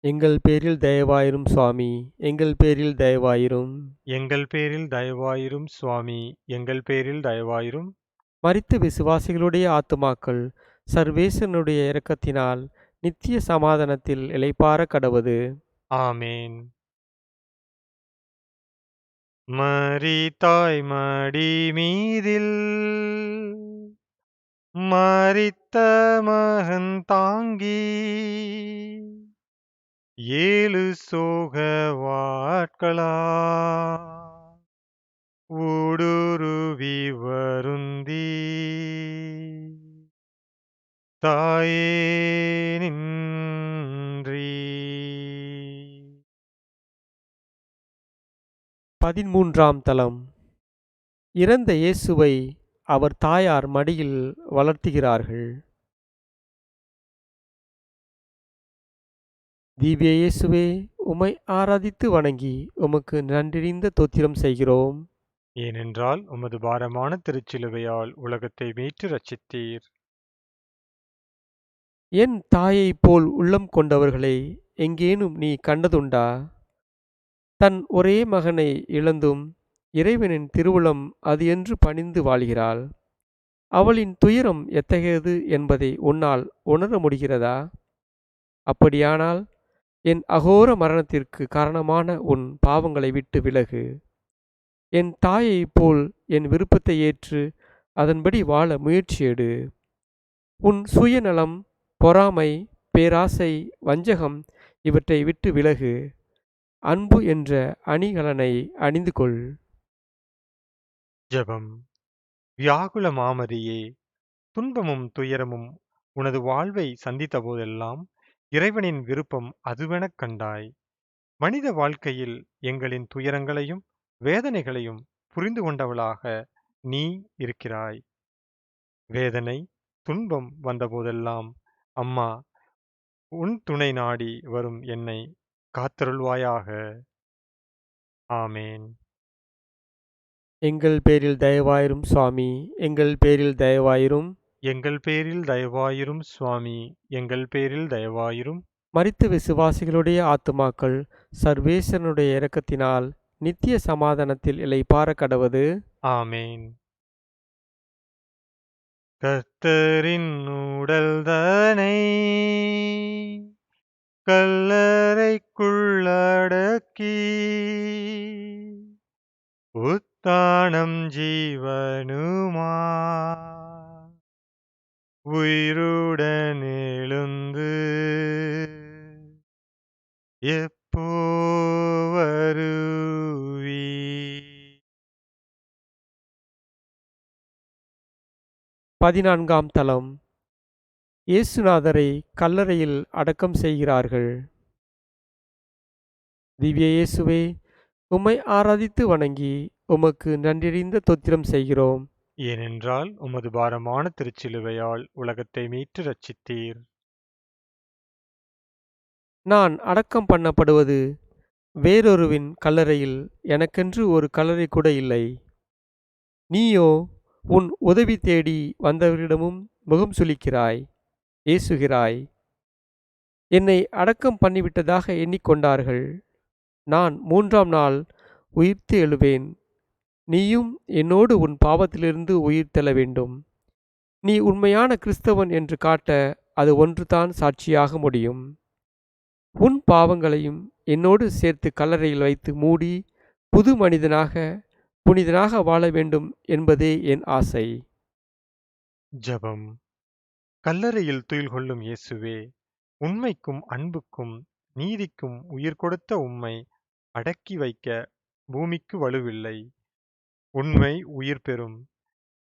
எங்கள் பேரில் தயவாயிரும் சுவாமி, எங்கள் பேரில் தயவாயிரும். எங்கள் பேரில் தயவாயிரும் சுவாமி, எங்கள் பேரில் தயவாயிரும். மரித்த விசுவாசிகளுடைய ஆத்துமாக்கள் சர்வேசனுடைய இரக்கத்தினால் நித்திய சமாதானத்தில் இளைப்பாற கடவது. ஆமேன். மரித்தாய் மடி மீதில் மரித்த மகன் தாங்கி 7 சோக வாட்களா ஊடுருவி வருந்தி தாயே நின்றி. 13ஆம் தலம். இறந்த இயேசுவை அவர் தாயார் மடியில் வளர்த்துகிறார்கள். திவ்ய இயேசுவே, உம்மை ஆராதித்து வணங்கி உமக்கு நன்றியறிந்த தோத்திரம் செய்கிறோம். ஏனென்றால் உமது பாரமான திருச்சிலுவையால் உலகத்தை மீட்டு ரட்சித்தீர். என் தாயைப் போல் உள்ளம் கொண்டவர்களை எங்கேனும் நீ கண்டதுண்டா? தன் ஒரே மகனை இழந்தும் இறைவனின் திருவுளம் அது என்று பணிந்து வாழ்கிறாள். அவளின் துயரம் எத்தகையது என்பதை உன்னால் உணர முடிகிறதா? அப்படியானால் என் அகோர மரணத்திற்கு காரணமான உன் பாவங்களை விட்டு விலகு. என் தாயைப் போல் என் விருப்பத்தை ஏற்று அதன்படி வாழ முயற்சியெடு. உன் சுயநலம், பொறாமை, பேராசை, வஞ்சகம் இவற்றை விட்டு விலகு. அன்பு என்ற அணிகலனை அணிந்து கொள். ஜெபம். வியாகுல மாமரியே, துன்பமும் துயரமும் உனது வாழ்வை சந்தித்த போதெல்லாம் இறைவனின் விருப்பம் அதுவெனக் கண்டாய். மனித வாழ்க்கையில் எங்களின் துயரங்களையும் வேதனைகளையும் புரிந்து கொண்டவளாக நீ இருக்கிறாய். வேதனை துன்பம் வந்தபோதெல்லாம் அம்மா உன் துணை நாடி வரும் என்னை காத்தருள்வாயாக. ஆமேன். எங்கள் பேரில் தயவாயிரும் சுவாமி, எங்கள் பேரில் தயவாயிரும். எங்கள் பேரில் தயவாயிரும் சுவாமி, எங்கள் பேரில் தயவாயிரும். மரித்த விசுவாசிகளுடைய ஆத்துமாக்கள் சர்வேசனுடைய இரக்கத்தினால் நித்திய சமாதானத்தில் இளைப்பாற கடவது. ஆமேன். கர்த்தரின் உடல்தனை கல்லறைக்குள்ளடக்கி உத்தானம் ஜீவனுமா உயிருடன் எழுந்து எப்போ வருவி. 14ஆம் தலம். இயேசுநாதரை கல்லறையில் அடக்கம் செய்கிறார்கள். திவ்ய இயேசுவே, உம்மை ஆராதித்து வணங்கி உமக்கு நன்றியறிந்த தோத்திரம் செய்கிறோம். ஏனென்றால் உமது பாரமான திருச்சிலுவையால் உலகத்தை மீட்டு ரட்சித்தீர். நான் அடக்கம் பண்ணப்படுவது வேறொருவின் கல்லறையில், எனக்கென்று ஒரு கல்லறை கூட இல்லை. நீயோ உன் உதவி தேடி வந்தவரிடமும் முகம் சுளிக்கிறாய், ஏசுகிறாய். என்னை அடக்கம் பண்ணிவிட்டதாக எண்ணிக்கொண்டார்கள். நான் 3ஆம் நாள் உயிர்த்து எழுவேன். நீயும் என்னோடு உன் பாவத்திலிருந்து உயிர்த்தெழ வேண்டும். நீ உண்மையான கிறிஸ்தவன் என்று காட்ட அது ஒன்றுதான் சாட்சியாக முடியும். உன் பாவங்களையும் என்னோடு சேர்த்து கல்லறையில் வைத்து மூடி புது மனிதனாக புனிதனாக வாழ வேண்டும் என்பதே என் ஆசை. ஜெபம். கல்லறையில் துயில் கொள்ளும் இயேசுவே, உண்மைக்கும் அன்புக்கும் நீதிக்கும் உயிர் கொடுத்த உம்மை அடக்கி வைக்க பூமிக்கு வலுவில்லை. உண்மை உயிர் பெறும்.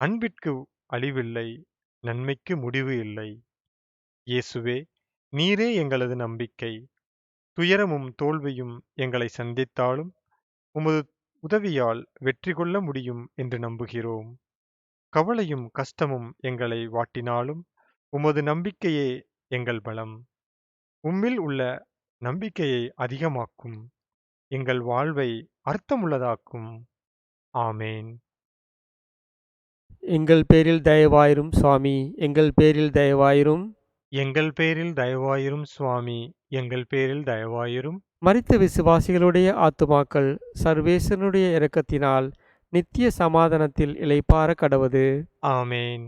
அன்பிற்கு அழிவில்லை, நன்மைக்கு முடிவு இல்லை. இயேசுவே, நீரே எங்களது நம்பிக்கை. துயரமும் தோல்வியும் எங்களை சந்தித்தாலும் உமது உதவியால் வெற்றி கொள்ள முடியும் என்று நம்புகிறோம். கவலையும் கஷ்டமும் எங்களை வாட்டினாலும் உமது நம்பிக்கையே எங்கள் பலம். உம்மில் உள்ள நம்பிக்கையை அதிகமாக்கும். எங்கள் வாழ்வை அர்த்தமுள்ளதாக்கும். ஆமேன். எங்கள் பேரில் தயவாயிரும் சுவாமி, எங்கள் பேரில் தயவாயிரும். எங்கள் பேரில் தயவாயிரும் சுவாமி, எங்கள் பேரில் தயவாயிரும். மரித்த விசுவாசிகளுடைய ஆத்துமாக்கள் சர்வேசனுடைய இரக்கத்தினால் நித்திய சமாதானத்தில் இளைப்பாற கடவது. ஆமேன்.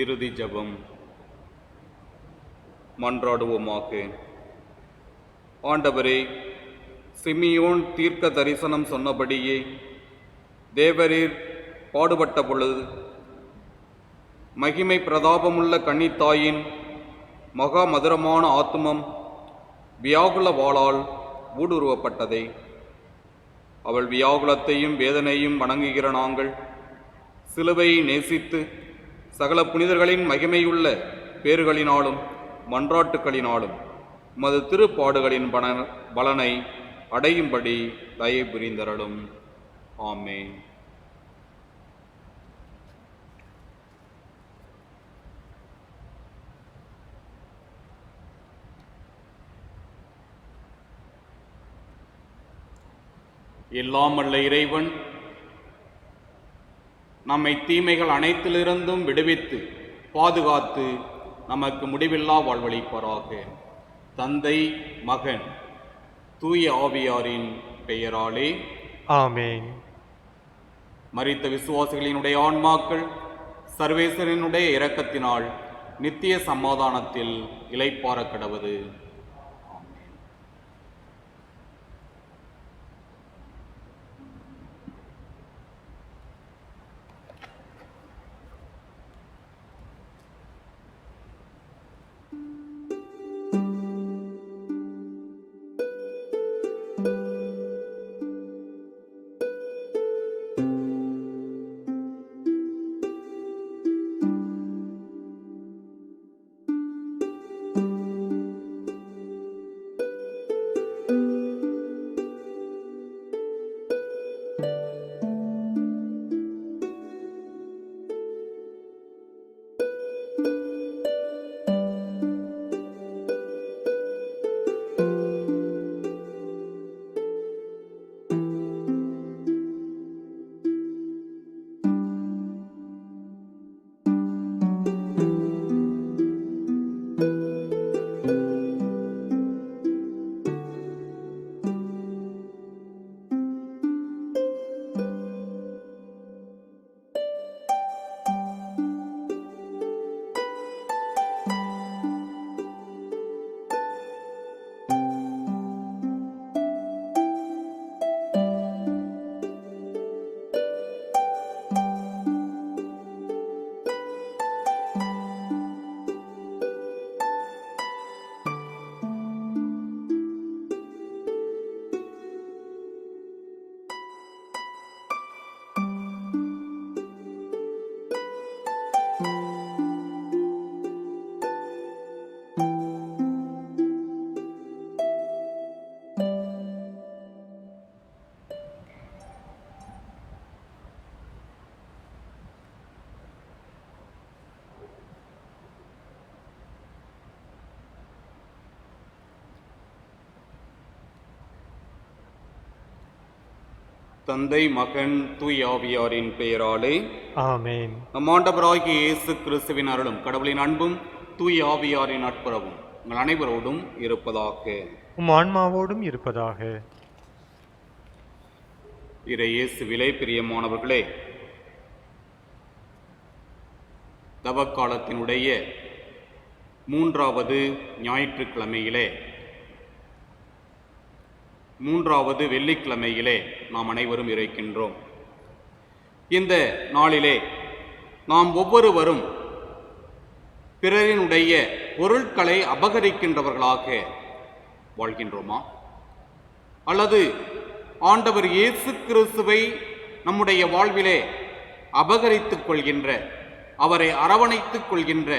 இறுதி ஜெபம். மன்றாடுவோமாக. ஆண்டவரே, சிமியோன் தீர்க்க தரிசனம் சொன்னபடியே தேவரீர் பாடுபட்ட பொழுது மகிமை பிரதாபமுள்ள கன்னித்தாயின் மகா மதுரமான ஆத்துமம் வியாகுல வாளால் ஊடுருவப்பட்டதே. அவள் வியாகுலத்தையும் வேதனையும் வணங்குகிற நாங்கள் சிலுவையை நேசித்து சகல புனிதர்களின் மகிமையுள்ள பேறுகளினாலும் மன்றாட்டுக்களினாலும் உமது திருப்பாடுகளின் பலனை அடையும்படி தயை புரிந்தருளும். ஆமென். எல்லாம் வல்ல இறைவன் நம்மை தீமைகள் அனைத்திலிருந்தும் விடுவித்து பாதுகாத்து நமக்கு முடிவில்லா வாழ்வளிப்பாராக. தந்தை, மகன், தூய ஆவியாரின் பெயராலே ஆமேன். மரித்த விசுவாசிகளினுடைய ஆன்மாக்கள் சர்வேசரனுடைய இரக்கத்தினால் நித்திய சமாதானத்தில் இளைப்பாற கடவது. தந்தை, மகன், தூய் ஆவியாரின் பெயராலே ஆமேன். நம் ஆண்டவராகிய இயேசு கிறிஸ்துவின் அருளும் கடவுளின் அன்பும் தூய் ஆவியாரின் நட்புறவும் உங்கள் அனைவரோடும் இருப்பதாக. உம் ஆன்மாவோடும் இருப்பதாக. இறை இயேசுவிலே பிரியமானவர்களே, தவக்காலத்தினுடைய 3வது ஞாயிற்றுக்கிழமையிலே, 3வது வெள்ளிக்கிழமையிலே நாம் அனைவரும் இருக்கின்றோம். இந்த நாளிலே நாம் ஒவ்வொருவரும் பிறரினுடைய பொருட்களை அபகரிக்கின்றவர்களாக வாழ்கின்றோமா? அல்லது ஆண்டவர் இயேசு கிறிஸ்துவை நம்முடைய வாழ்விலே அபகரித்துக் கொள்கின்ற, அவரை அரவணைத்துக் கொள்கின்ற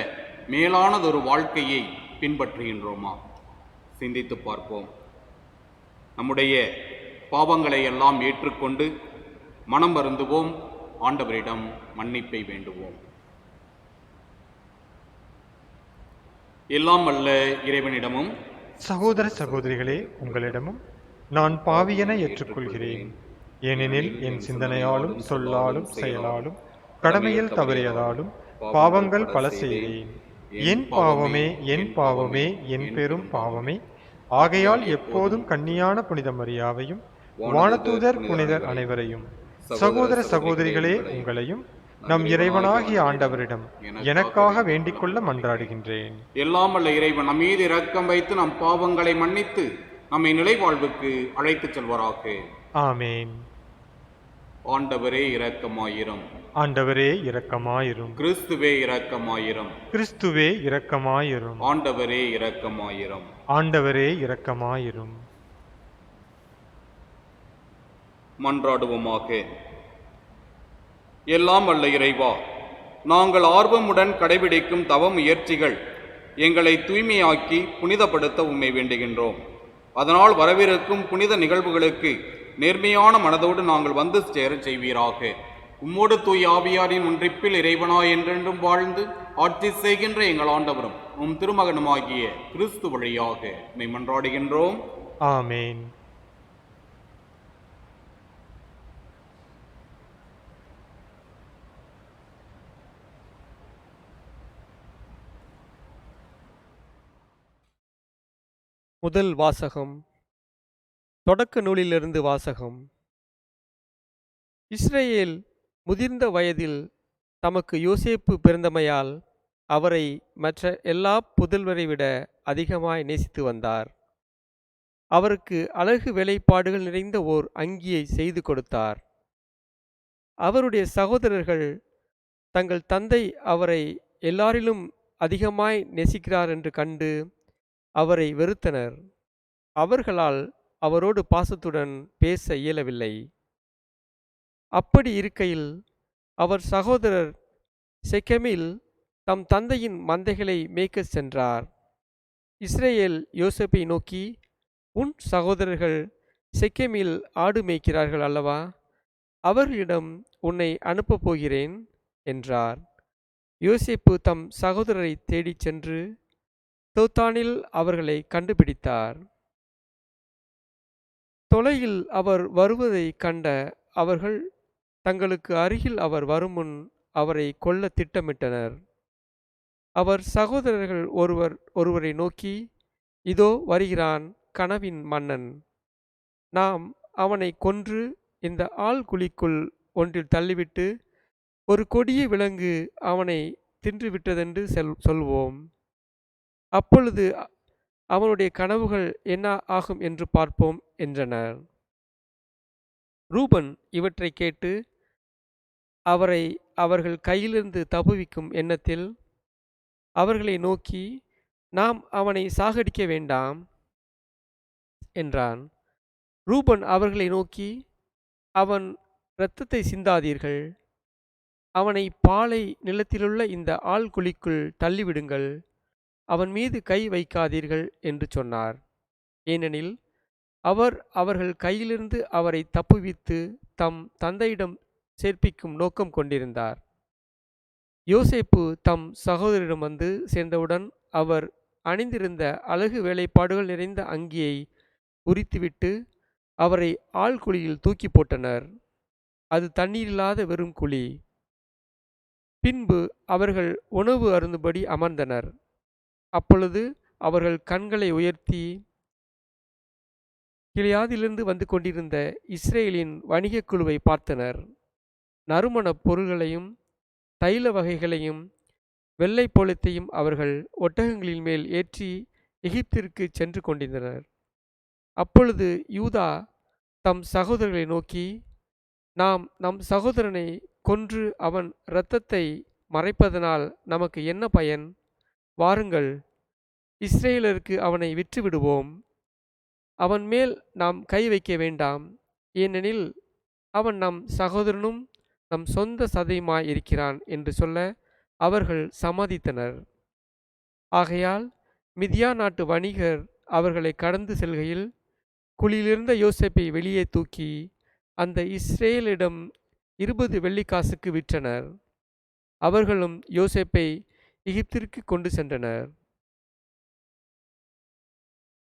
மேலானதொரு வாழ்க்கையை பின்பற்றுகின்றோமா? சிந்தித்து பார்ப்போம். நம்முடைய பாவங்களை எல்லாம் ஏற்றுக்கொண்டு மனம் வருந்துவோம், ஆண்டவரிடம் மன்னிப்பை வேண்டுவோம். எல்லாம் வல்ல இறைவனிடமும் சகோதர சகோதரிகளே, உங்களிடமும் நான் பாவியென ஏற்றுக்கொள்கிறேன். ஏனெனில் என் சிந்தனையாலும் சொல்லாலும் செயலாலும் கடமையில் தவறியதாலும் பாவங்கள் பல செய்தேன். என் பாவமே, என் பாவமே, என் பெரும் பாவமே. ஆகையால் எப்போதும் கன்னியான புனித மரியாவையும் வானதூதர் புனிதர் அனைவரையும், சகோதர சகோதரிகளே உங்களையும் நம் இறைவனாகிய ஆண்டவரிடம் எனக்காக வேண்டிக்கொள்ள மன்றாடுகின்றேன். எல்லாம் வல்ல இறைவன் நம் மீது இரக்கம் வைத்து நம் பாவங்களை மன்னித்து நம்மை நிலைவாழ்வுக்கு அழைத்துச் செல்வாராக. ஆமேன். ஆண்டவரே இரக்கமாயிரும். ஆண்டவரே இரக்கமாயிரும். கிறிஸ்துவே இரக்கமாயிரும். கிறிஸ்துவே இரக்கமாயிரும். ஆண்டவரே இரக்கமாயிரும். ஆண்டவரே இரக்கமாயிரும். மன்றாடுவோமாக. எல்லாம் வல்ல இறைவா, நாங்கள் ஆர்வமுடன் கடைபிடிக்கும் தவ முயற்சிகள் எங்களை தூய்மையாக்கி புனிதப்படுத்த உம்மை வேண்டுகின்றோம். அதனால் வரவிருக்கும் புனித நிகழ்வுகளுக்கு நேர்மையான மனதோடு நாங்கள் வந்து சேர செய்வீராக. உம்மோடு தூய் ஆவியாரின் ஒன்றிப்பில் இறைவனாய் என்றென்றும் வாழ்ந்து ஆட்சி செய்கின்ற எங்கள் ஆண்டவரும் உம் திருமகனுமாகிய கிறிஸ்து வழியாக உம்மை மன்றாடுகின்றோம். ஆமேன். முதல் வாசகம். தொடக்க நூலிலிருந்து வாசகம். இஸ்ரவேல் முதிர்ந்த வயதில் தமக்கு யோசேப்பு பிறந்தமையால் அவரை மற்ற எல்லா புதல்வரை விட அதிகமாய் நேசித்து வந்தார். அவருக்கு அழகு வேலைப்பாடுகள் நிறைந்த ஓர் அங்கியை செய்து கொடுத்தார். அவருடைய சகோதரர்கள் தங்கள் தந்தை அவரை எல்லாரிலும் அதிகமாய் நேசிக்கிறார் என்று கண்டு அவரை வெறுத்தனர். அவர்களால் அவரோடு பாசத்துடன் பேச இயலவில்லை. அப்படி இருக்கையில் அவர் சகோதரர் செக்கெமில் தம் தந்தையின் மந்தைகளை மேய்க்கச் சென்றார். இஸ்ரவேல் யோசேப்பை நோக்கி, உன் சகோதரர்கள் செக்கெமில் ஆடு மேய்க்கிறார்கள் அல்லவா? அவர்களிடம் உன்னை அனுப்பப் போகிறேன் என்றார். யோசேப்பு தம் சகோதரரை தேடிச் சென்று தோத்தானில் அவர்களை கண்டுபிடித்தார். தொலையில் அவர் வருவதை கண்ட அவர்கள் தங்களுக்கு அருகில் அவர் வருமுன் அவரை கொல்ல திட்டமிட்டனர். அவர் சகோதரர்கள் ஒருவரை நோக்கி, இதோ வருகிறான் கனவின் மன்னன். நாம் அவனை கொன்று இந்த ஆழ்குழிக்குள் ஒன்றில் தள்ளிவிட்டு ஒரு கொடிய விலங்கு அவனை தின்றுவிட்டதென்று சொல்வோம். அப்பொழுது அவனுடைய கனவுகள் என்ன ஆகும் என்று பார்ப்போம் என்றனர். ரூபன் இவற்றை கேட்டு அவரை அவர்கள் கையிலிருந்து தப்புவிக்கும் எண்ணத்தில் அவர்களை நோக்கி, நாம் அவனை சாகடிக்க வேண்டாம் என்றான். ரூபன் அவர்களை நோக்கி, அவன் இரத்தத்தை சிந்தாதீர்கள். அவனை பாலை நிலத்திலுள்ள இந்த ஆழ்குழிக்குள் தள்ளிவிடுங்கள், அவன் மீது கை வைக்காதீர்கள் என்று சொன்னார். ஏனெனில் அவர் அவர்கள் கையிலிருந்து அவரை தப்புவித்து தம் தந்தையிடம் சேர்ப்பிக்கும் நோக்கம் கொண்டிருந்தார். யோசேப்பு தம் சகோதரரிடம் வந்து சேர்ந்தவுடன் அவர் அணிந்திருந்த அழகு வேலைப்பாடுகள் நிறைந்த அங்கியை உரித்துவிட்டு அவரை ஆழ்குழியில் தூக்கி போட்டனர். அது தண்ணீரில்லாத வெறும் குழி. பின்பு அவர்கள் உணவு அருந்தும்படி அமர்ந்தனர். அப்பொழுது அவர்கள் கண்களை உயர்த்தி கிலியாதிலிருந்து வந்து கொண்டிருந்த இஸ்ரேலின் வணிகக் குழுவை பார்த்தனர். நறுமணப் பொருள்களையும் தைல வகைகளையும் வெள்ளை போலத்தையும் அவர்கள் ஒட்டகங்களின் மேல் ஏற்றி எகிப்திற்கு சென்று கொண்டிருந்தனர். அப்பொழுது யூதா தம் சகோதரர்களை நோக்கி, நாம் நம் சகோதரனை கொன்று அவன் இரத்தத்தை மறைப்பதனால் நமக்கு என்ன பயன்? வாருங்கள், இஸ்ரேலருக்கு அவனை விற்றுவிடுவோம். அவன் மேல் நாம் கை வைக்க வேண்டாம், ஏனெனில் அவன் நம் சகோதரனும் நம் சொந்த சதையுமாய் இருக்கிறான் என்று சொல்ல அவர்கள் சம்மதித்தனர். ஆகையால் மிதியான் நாட்டு வணிகர் அவர்களை கடந்து செல்கையில் குழியிலிருந்த யோசேப்பை வெளியே தூக்கி அந்த இஸ்ரேலிடம் 20 வெள்ளிக்காசுக்கு விற்றனர். அவர்களும் யோசேப்பை எகிப்திற்கு கொண்டு சென்றனர்.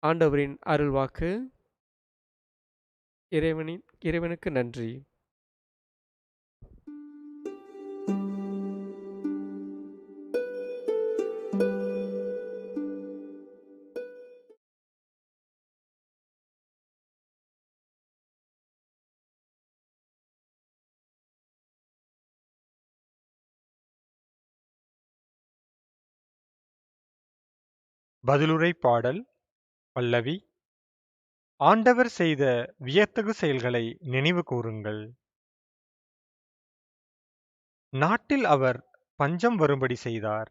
ஆண்டவரின் அருள்வாக்கு. இறைவனுக்கு நன்றி. பதிலுரை பாடல். பல்லவி. ஆண்டவர் செய்த வியத்தகு செயல்களை நினைவு கூறுங்கள். நாட்டில் அவர் பஞ்சம் வரும்படி செய்தார்.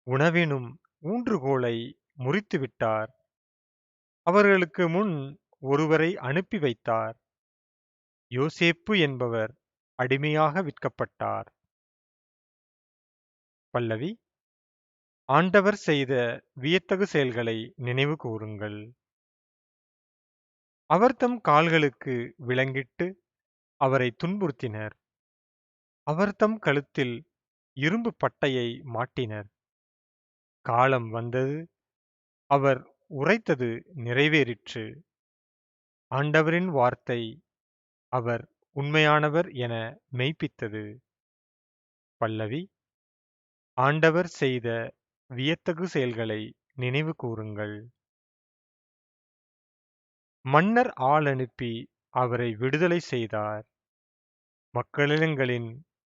உணவெனும் ஊன்றுகோலை முறித்துவிட்டார். அவர்களுக்கு முன் ஒருவரை அனுப்பி வைத்தார். யோசேப்பு என்பவர் அடிமையாக விற்கப்பட்டார். பல்லவி. ஆண்டவர் செய்த வியத்தகு செயல்களை நினைவு கூறுங்கள். அவர் தம் கால்களுக்கு விலங்கிட்டு அவரை துன்புறுத்தினர். அவர் தம் கழுத்தில் இரும்பு பட்டையை மாட்டினர். காலம் வந்தது, அவர் உரைத்தது நிறைவேறிற்று. ஆண்டவரின் வார்த்தை அவர் உண்மையானவர் என மெய்ப்பித்தது. பல்லவி. ஆண்டவர் செய்த வியத்தகு செயல்களை நினைவு கூறுங்கள். மன்னர் ஆள் அனுப்பி அவரை விடுதலை செய்தார். மக்களினங்களின்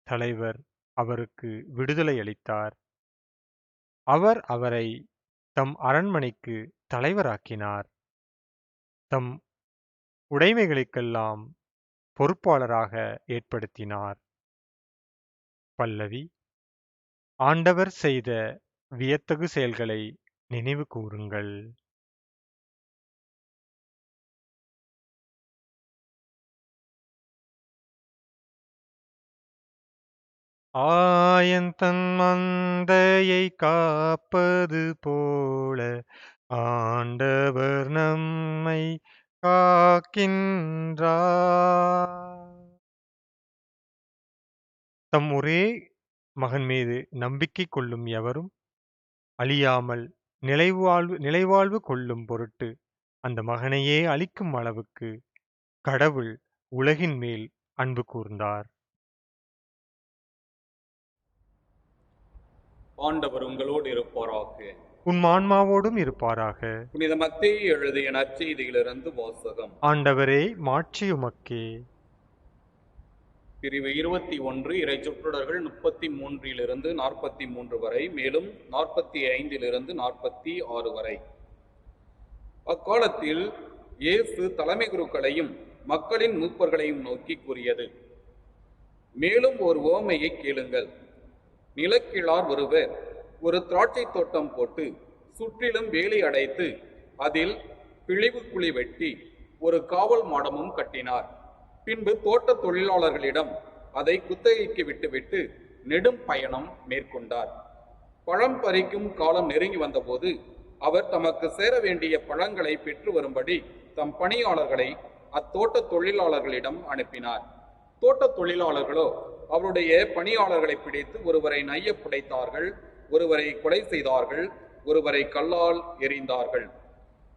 தலைவர் அவருக்கு விடுதலை அளித்தார். அவர் அவரை தம் அரண்மனைக்கு தலைவராக்கினார். தம் உடைமைகளுக்கெல்லாம் பொறுப்பாளராக ஏற்படுத்தினார். பல்லவி. ஆண்டவர் செய்த வியத்தகு செயல்களை நினைவு கூறுங்கள். ஆயன் தன் மந்தையை காப்பது போல ஆண்டவர் நம்மை காக்கின்றார். தம் ஒரே மகன் மீது நம்பிக்கை கொள்ளும் எவரும் அழியாமல் நிலைவாழ்வு கொள்ளும் பொருட்டு அந்த மகனையே அளிக்கும் அளவுக்கு கடவுள் உலகின் மேல் அன்பு கூர்ந்தார். ஆண்டவர் உங்களோடு இருப்பாராக. உன் ஆன்மாவோடும் இருப்பாராக. புனித மத்தேயு எழுதிய நற்செய்தியிலிருந்து வாசகம். ஆண்டவரே, மாட்சி உமக்கே. பிரிவு 21 இறை சொற்றொடர்கள் 33 43 வரை, மேலும் 45 46 வரை. அக்காலத்தில் இயேசு தலைமை குருக்களையும் மக்களின் மூப்பர்களையும் நோக்கி கூறியது: மேலும் ஒரு உவமையை கேளுங்கள். நிலக்கிழார் ஒருவர் ஒரு திராட்சை தோட்டம் போட்டு சுற்றிலும் வேலி அடைத்து அதில் பிழிவு குழி வெட்டி ஒரு காவல் மாடமும் கட்டினார். பின்பு தோட்ட தொழிலாளர்களிடம் அதை குத்தகைக்கு விட்டுவிட்டு நெடும் பயணம் மேற்கொண்டார். பழம் பறிக்கும் காலம் நெருங்கி வந்தபோது அவர் தமக்கு சேர வேண்டிய பழங்களை பெற்று வரும்படி தம் பணியாளர்களை அத்தோட்ட தொழிலாளர்களிடம் அனுப்பினார். தோட்ட தொழிலாளர்களோ அவருடைய பணியாளர்களை பிடித்து ஒருவரை நைய புடைத்தார்கள், ஒருவரை கொலை செய்தார்கள், ஒருவரை கல்லால் எறிந்தார்கள்.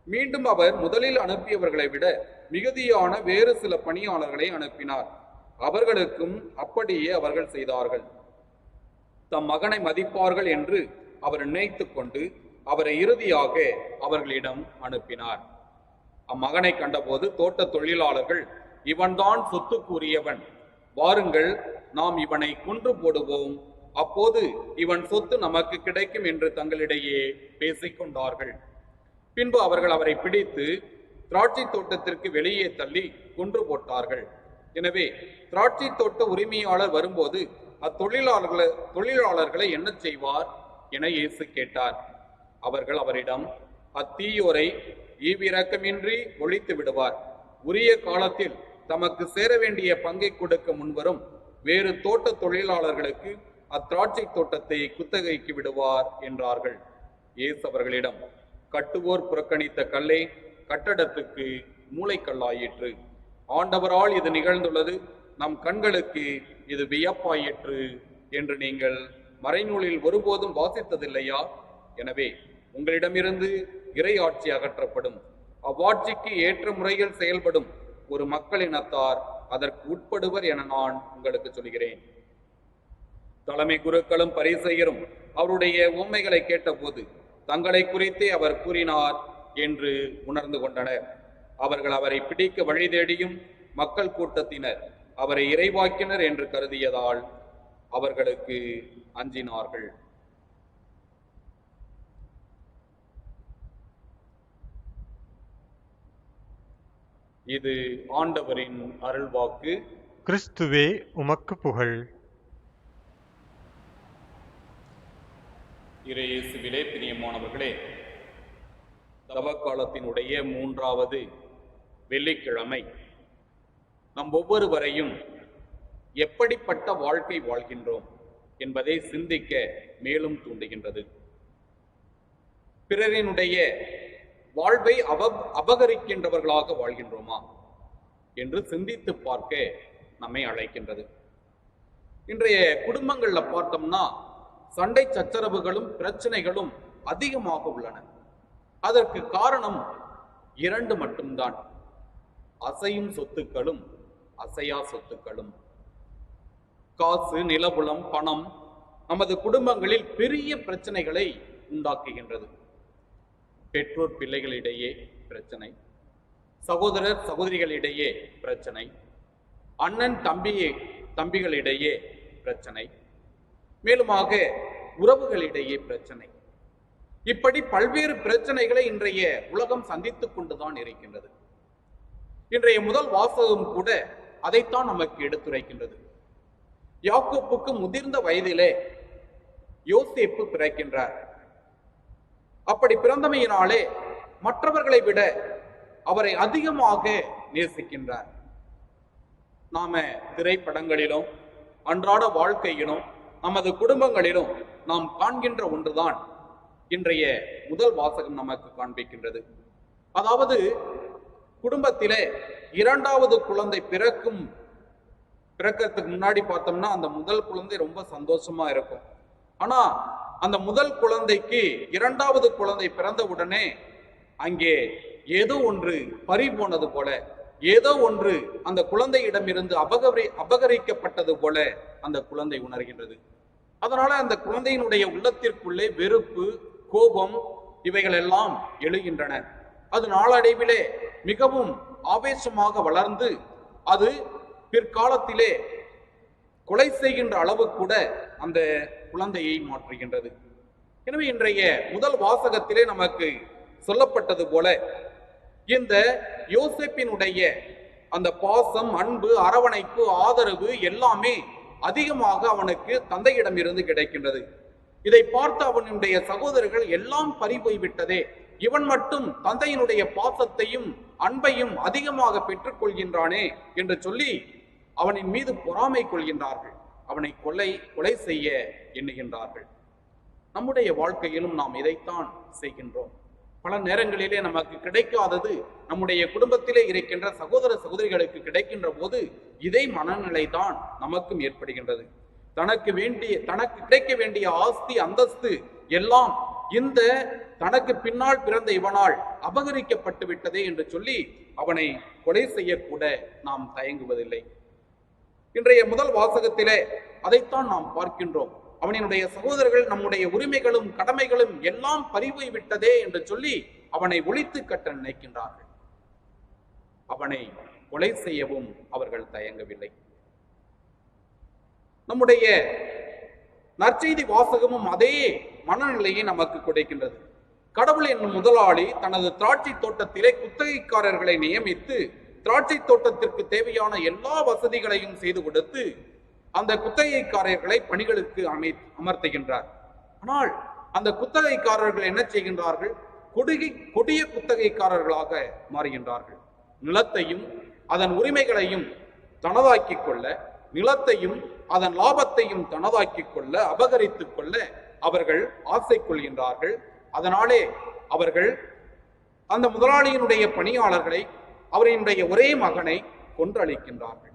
மீண்டும் அவர் முதலில் அனுப்பியவர்களை விட மிகுதியான வேறு சில பணியாளர்களை அனுப்பினார். அவர்களுக்கும் அப்படியே அவர்கள் செய்தார்கள். தம் மகனை மதிப்பார்கள் என்று அவர் நினைத்து கொண்டு அவரை இறுதியாக அவர்களிடம் அனுப்பினார். அம்மகனை கண்டபோது தோட்ட தொழிலாளர்கள், இவன்தான் சொத்துக்குரியவன், வாருங்கள் நாம் இவனை கொன்று போடுவோம், அப்போது இவன் சொத்து நமக்கு கிடைக்கும் என்று தங்களிடையே பேசிக்கொண்டார்கள். பின்பு அவர்கள் அவரை பிடித்து திராட்சை தோட்டத்திற்கு வெளியே தள்ளி கொன்று போட்டார்கள். எனவே திராட்சை தோட்ட உரிமையாளர் வரும்போது தொழிலாளர்களை என்ன செய்வார் என இயேசு கேட்டார். அவர்கள் அவரிடம், அத்தீயோரை ஈவிரக்கமின்றி ஒழித்து விடுவார், உரிய காலத்தில் தமக்கு சேர வேண்டிய பங்கை கொடுக்க முன்வரும் வேறு தோட்ட தொழிலாளர்களுக்கு அத்திராட்சை தோட்டத்தை குத்தகைக்கு விடுவார் என்றார்கள். இயேசு அவர்களிடம், கட்டுவோர் புறக்கணித்த கல்லே கட்டடத்துக்கு மூளைக்கல்லாயிற்று. ஆண்டவரால் இது நிகழ்ந்துள்ளது, நம் கண்களுக்கு இது வியப்பாயிற்று என்று நீங்கள் மறைநூலில் ஒருபோதும் வாசித்ததில்லையா? எனவே உங்களிடமிருந்து இறை ஆட்சி அகற்றப்படும். அவ்வாட்சிக்கு ஏற்ற முறையில் செயல்படும் ஒரு மக்களினத்தார் அதற்கு உட்படுவர் என நான் உங்களுக்கு சொல்கிறேன். தலைமை குருக்களும் பரிசேயரும் அவருடைய உண்மைகளை கேட்டபோது தங்களை குறித்தே அவர் கூறினார் என்று உணர்ந்து கொண்டனர். அவர்கள் அவரை பிடிக்க வழி தேடியும் மக்கள் கூட்டத்தினர் அவரை இறைவாக்கினர் என்று கருதியதால் அவர்களுக்கு அஞ்சினார்கள். இது ஆண்டவரின் அருள்வாக்கு. கிறிஸ்துவே உமக்கு புகழ். இறையேசுவிலே பிரியமானவர்களே, தவக்காலத்தினுடைய 3வது வெள்ளிக்கிழமை நம் ஒவ்வொருவரையும் எப்படிப்பட்ட வாழ்க்கை வாழ்கின்றோம் என்பதை சிந்திக்க மேலும் தூண்டுகின்றது. பிறரினுடைய வாழ்வை அபகரிக்கின்றவர்களாக வாழ்கின்றோமா என்று சிந்தித்து பார்க்க நம்மை அழைக்கின்றது. இன்றைய குடும்பங்கள்ல பார்த்தோம்னா சண்டை சச்சரவுகளும் பிரச்சனைகளும் அதிகமாக உள்ளன. அதற்கு காரணம் 2 மட்டும்தான், அசையும் சொத்துக்களும் அசையா சொத்துக்களும். காசு, நிலபுலம், பணம் நமது குடும்பங்களில் பெரிய பிரச்சனைகளை உண்டாக்குகின்றது. பெற்றோர் பிள்ளைகளிடையே பிரச்சனை, சகோதரர் சகோதரிகளிடையே பிரச்சனை, அண்ணன் தம்பிகளிடையே பிரச்சனை, மேலுமாக உறவுகளிடையே பிரச்சனை. இப்படி பல்வேறு பிரச்சனைகளை இன்றைய உலகம் சந்தித்துக் கொண்டுதான் இருக்கின்றது. இன்றைய முதல் வாசகம் கூட அதைத்தான் நமக்கு எடுத்துரைக்கின்றது. யாக்கோப்புக்கு முதிர்ந்த வயதிலே யோசேப்பு பிறக்கின்றார். அப்படி பிறந்தமையினாலே மற்றவர்களை விட அவரை அதிகமாக நேசிக்கின்றார். நாம திரைப்படங்களிலும் அன்றாட வாழ்க்கையிலும் நமது குடும்பங்களிலும் நாம் காண்கின்ற ஒன்றுதான் இன்றைய முதல் வாசகம் நமக்கு காண்பிக்கின்றது. அதாவது குடும்பத்திலே 2வது குழந்தை பிறக்கிறதுக்கு முன்னாடி பார்த்தோம்னா அந்த முதல் குழந்தை ரொம்ப சந்தோஷமா இருக்கும். ஆனா அந்த முதல் குழந்தைக்கு 2வது குழந்தை பிறந்த உடனே அங்கே ஏதோ ஒன்று பறி போனது போல, ஏதோ ஒன்று அந்த குழந்தையிடமிருந்து அபகரிக்கப்பட்டது போல அந்த குழந்தை உணர்கின்றது. அதனால அந்த குழந்தையினுடைய உள்ளத்திற்குள்ளே வெறுப்பு, கோபம் இவைகள் எல்லாம் எழுகின்றன. அது நாளடைவிலே மிகவும் ஆவேசமாக வளர்ந்து அது பிற்காலத்திலே கொலை செய்கின்ற அளவு கூட அந்த குழந்தையை மாற்றுகின்றது. எனவே இன்றைய முதல் வாசகத்திலே நமக்கு சொல்லப்பட்டது போல இந்த யோசேப்பினுடைய அந்த பாசம், அன்பு, அரவணைப்பு, ஆதரவு எல்லாமே அதிகமாக அவனுக்கு தந்தையிடமிருந்து கிடைக்கின்றது. இதை பார்த்து அவனுடைய சகோதரர்கள் எல்லாம் பறிபோய் விட்டதே, இவன் மட்டும் தந்தையினுடைய பாசத்தையும் அன்பையும் அதிகமாக பெற்றுக்கொள்கின்றானே என்று சொல்லி அவனின் மீது பொறாமை கொள்கின்றார்கள். அவனை கொலை செய்ய எண்ணுகின்றார்கள். நம்முடைய வாழ்க்கையிலும் நாம் இதைத்தான் செய்கின்றோம். பல நேரங்களிலே நமக்கு கிடைக்காதது நம்முடைய குடும்பத்திலே இருக்கின்ற சகோதர சகோதரிகளுக்கு கிடைக்கின்ற போது இதே மனநிலை தான் நமக்கும் ஏற்படுகின்றது. தனக்கு கிடைக்க வேண்டிய ஆஸ்தி அந்தஸ்து எல்லாம் இந்த தனக்கு பின்னால் பிறந்த இவனால் அபகரிக்கப்பட்டு விட்டதே என்று சொல்லி அவனை கொலை செய்யக்கூட நாம் தயங்குவதில்லை. இன்றைய முதல் வாசகத்திலே அதைத்தான் நாம் பார்க்கின்றோம். அவனினுடைய சகோதரர்கள் நம்முடைய உரிமைகளும் கடமைகளும் எல்லாம் பறிபோய் விட்டதே என்று சொல்லி அவனை ஒழித்து கட்ட நினைக்கின்றார்கள். அவனை கொலை செய்யவும் அவர்கள் தயங்கவில்லை. நம்முடைய நற்செய்தி வாசகமும் அதே மனநிலையை நமக்கு கொடுக்கின்றது. கடவுள் என்னும் முதலாளி தனது திராட்சை தோட்டத்திலே குத்தகைக்காரர்களை நியமித்து திராட்சை தோட்டத்திற்கு தேவையான எல்லா வசதிகளையும் செய்து கொடுத்து அந்த குத்தகைக்காரர்களை பணிகளுக்கு அமர்த்துகின்றார். ஆனால் அந்த குத்தகைக்காரர்கள் என்ன செய்கின்றார்கள்? கொடிய குத்தகைக்காரர்களாக மாறுகின்றார்கள். நிலத்தையும் அதன் உரிமைகளையும் தனதாக்கிக் கொள்ள, நிலத்தையும் அதன் லாபத்தையும் தனதாக்கிக் கொள்ள, அபகரித்துக் கொள்ள அவர்கள் ஆசை கொள்கின்றார்கள். அதனாலே அவர்கள் அந்த முதலாளியினுடைய பணியாளர்களை, அவரினுடைய ஒரே மகனை கொன்றளிக்கின்றார்கள்.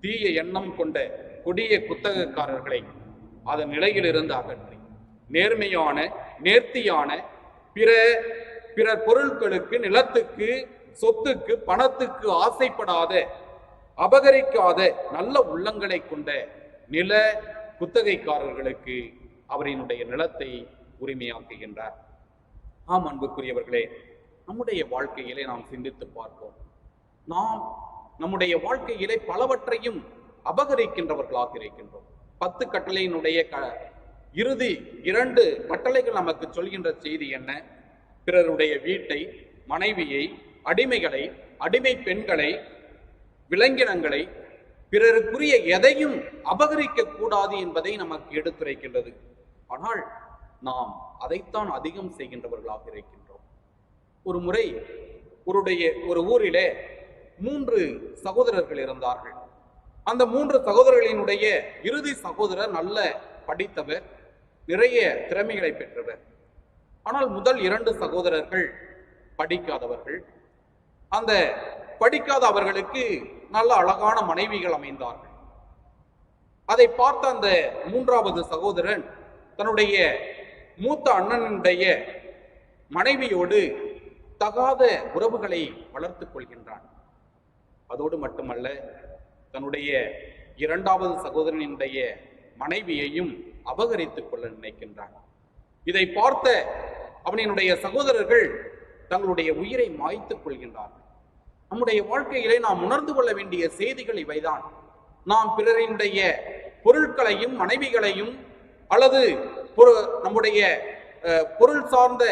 தீய எண்ணம் கொண்ட கொடிய குத்தகக்காரர்களை அதன் நிலையிலிருந்து அகற்றி நேர்மையான, நேர்த்தியான, பிறர் பொருட்களுக்கு, நிலத்துக்கு, சொத்துக்கு, பணத்துக்கு ஆசைப்படாத, அபகரிக்காத நல்ல உள்ளங்களை கொண்ட நில குத்தகைக்காரர்களுக்கு அவரினுடைய நிலத்தை உரிமையாக்குகின்றார். ஆம் அன்புக்குரியவர்களே, நம்முடைய வாழ்க்கையிலே நாம் சிந்தித்து பார்ப்போம். நாம் நம்முடைய வாழ்க்கையிலே பலவற்றையும் அபகரிக்கின்றவர்களாக இருக்கின்றோம். 10 கட்டளையினுடைய இறுதி 2 கட்டளைகள் நமக்கு சொல்கின்ற செய்தி என்ன? பிறருடைய வீட்டை, மனைவியை, அடிமைகளை, அடிமை பெண்களை, விலங்கினங்களை, பிறருக்குரிய எதையும் அபகரிக்க கூடாது என்பதை நமக்கு எடுத்துரைக்கின்றது. ஆனால் நாம் அதைத்தான் அதிகம் செய்கின்றவர்களாக இருக்கின்றோம். ஒரு முறை ஒரு ஊரிலே 3 சகோதரர்கள் இருந்தார்கள். அந்த 3 சகோதரர்களினுடைய இறுதி சகோதரர் நல்ல படித்தவர், நிறைய திறமைகளை பெற்றவர். ஆனால் முதல் 2 சகோதரர்கள் படிக்காதவர்கள். அந்த படிக்காத அவர்களுக்கு நல்ல அழகான மனைவிகள் அமைந்தார்கள். அதை பார்த்த அந்த 3வது சகோதரன் தன்னுடைய மூத்த அண்ணனுடைய மனைவியோடு தகாத உறவுகளை வளர்த்துக் கொள்கின்றான். அதோடு மட்டுமல்ல, தன்னுடைய 2வது சகோதரனுடைய மனைவியையும் அபகரித்துக் கொள்ள நினைக்கின்றான். இதை பார்த்த அவனுடைய சகோதரர்கள் தங்களுடைய உயிரை மாய்த்துக் கொள்கின்றார்கள். நம்முடைய வாழ்க்கையிலே நாம் உணர்ந்து கொள்ள வேண்டிய செய்திகள் இவைதான். நாம் பிறரினுடைய பொருட்களையும் மனைவிகளையும் அல்லது நம்முடைய பொருள் சார்ந்த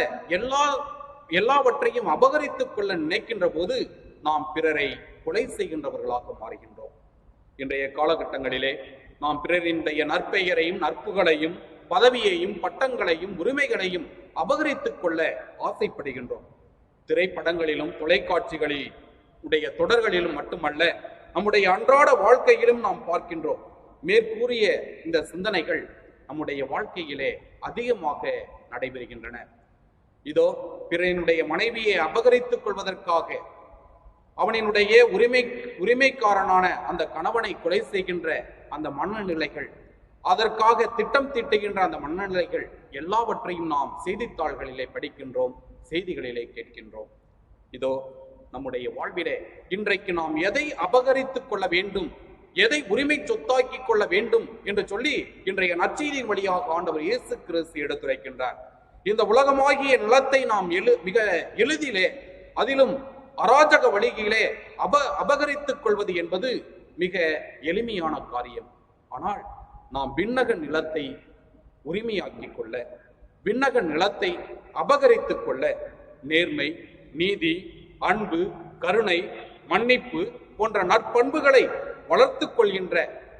எல்லாவற்றையும் அபகரித்துக் கொள்ள நினைக்கின்ற போது நாம் பிறரை கொலை செய்கின்றவர்களாக மாறுகின்றோம். இன்றைய காலகட்டங்களிலே நாம் பிறரினுடைய நற்பெயரையும், நற்புகளையும், பதவியையும், பட்டங்களையும், உரிமைகளையும் அபகரித்துக் கொள்ள ஆசைப்படுகின்றோம். திரைப்படங்களிலும், தொலைக்காட்சிகளில் உடைய தொடர்களிலும் மட்டுமல்ல, நம்முடைய அன்றாட வாழ்க்கையிலும் நாம் பார்க்கின்றோம். மேற்கூறிய இந்த சிந்தனைகள் நம்முடைய வாழ்க்கையிலே அதிகமாக நடைபெறுகின்றன. இதோ பிறனுடைய மனைவியை அபகரித்துக் கொள்வதற்காக அவனினுடைய உரிமைக்காரனான அந்த கணவனை கொலை செய்கின்ற அந்த மனநிலைகள், அதற்காக திட்டம் தீட்டுகின்ற அந்த மனநிலைகள் எல்லாவற்றையும் நாம் செய்தித்தாள்களிலே படிக்கின்றோம், செய்திகளிலே கேட்கின்றோம். இதோ நம்முடைய வாழ்விலே இன்றைக்கு நாம் எதை அபகரித்துக் கொள்ள வேண்டும், எதை உரிமை சொத்தாக்கிக் கொள்ள வேண்டும் என்று சொல்லி இன்றைய நற்செய்தியின் வழியாக ஆண்டவர் இயேசு கிறிஸ்து எடுத்துரைக்கின்றார். இந்த உலகமாகிய நிலத்தை நாம் மிக எளிதிலே, அதிலும் அராஜக வழியிலே அபகரித்துக் கொள்வது என்பது மிக எளிமையான காரியம். ஆனால் நாம் விண்ணக நிலத்தை உரிமையாக்கிக் கொள்ள, விண்ணக நிலத்தை அபகரித்துக் கொள்ள நேர்மை, நீதி, அன்பு, கருணை, மன்னிப்பு போன்ற நற்பண்புகளை வளர்த்துக் கொள்கின்ற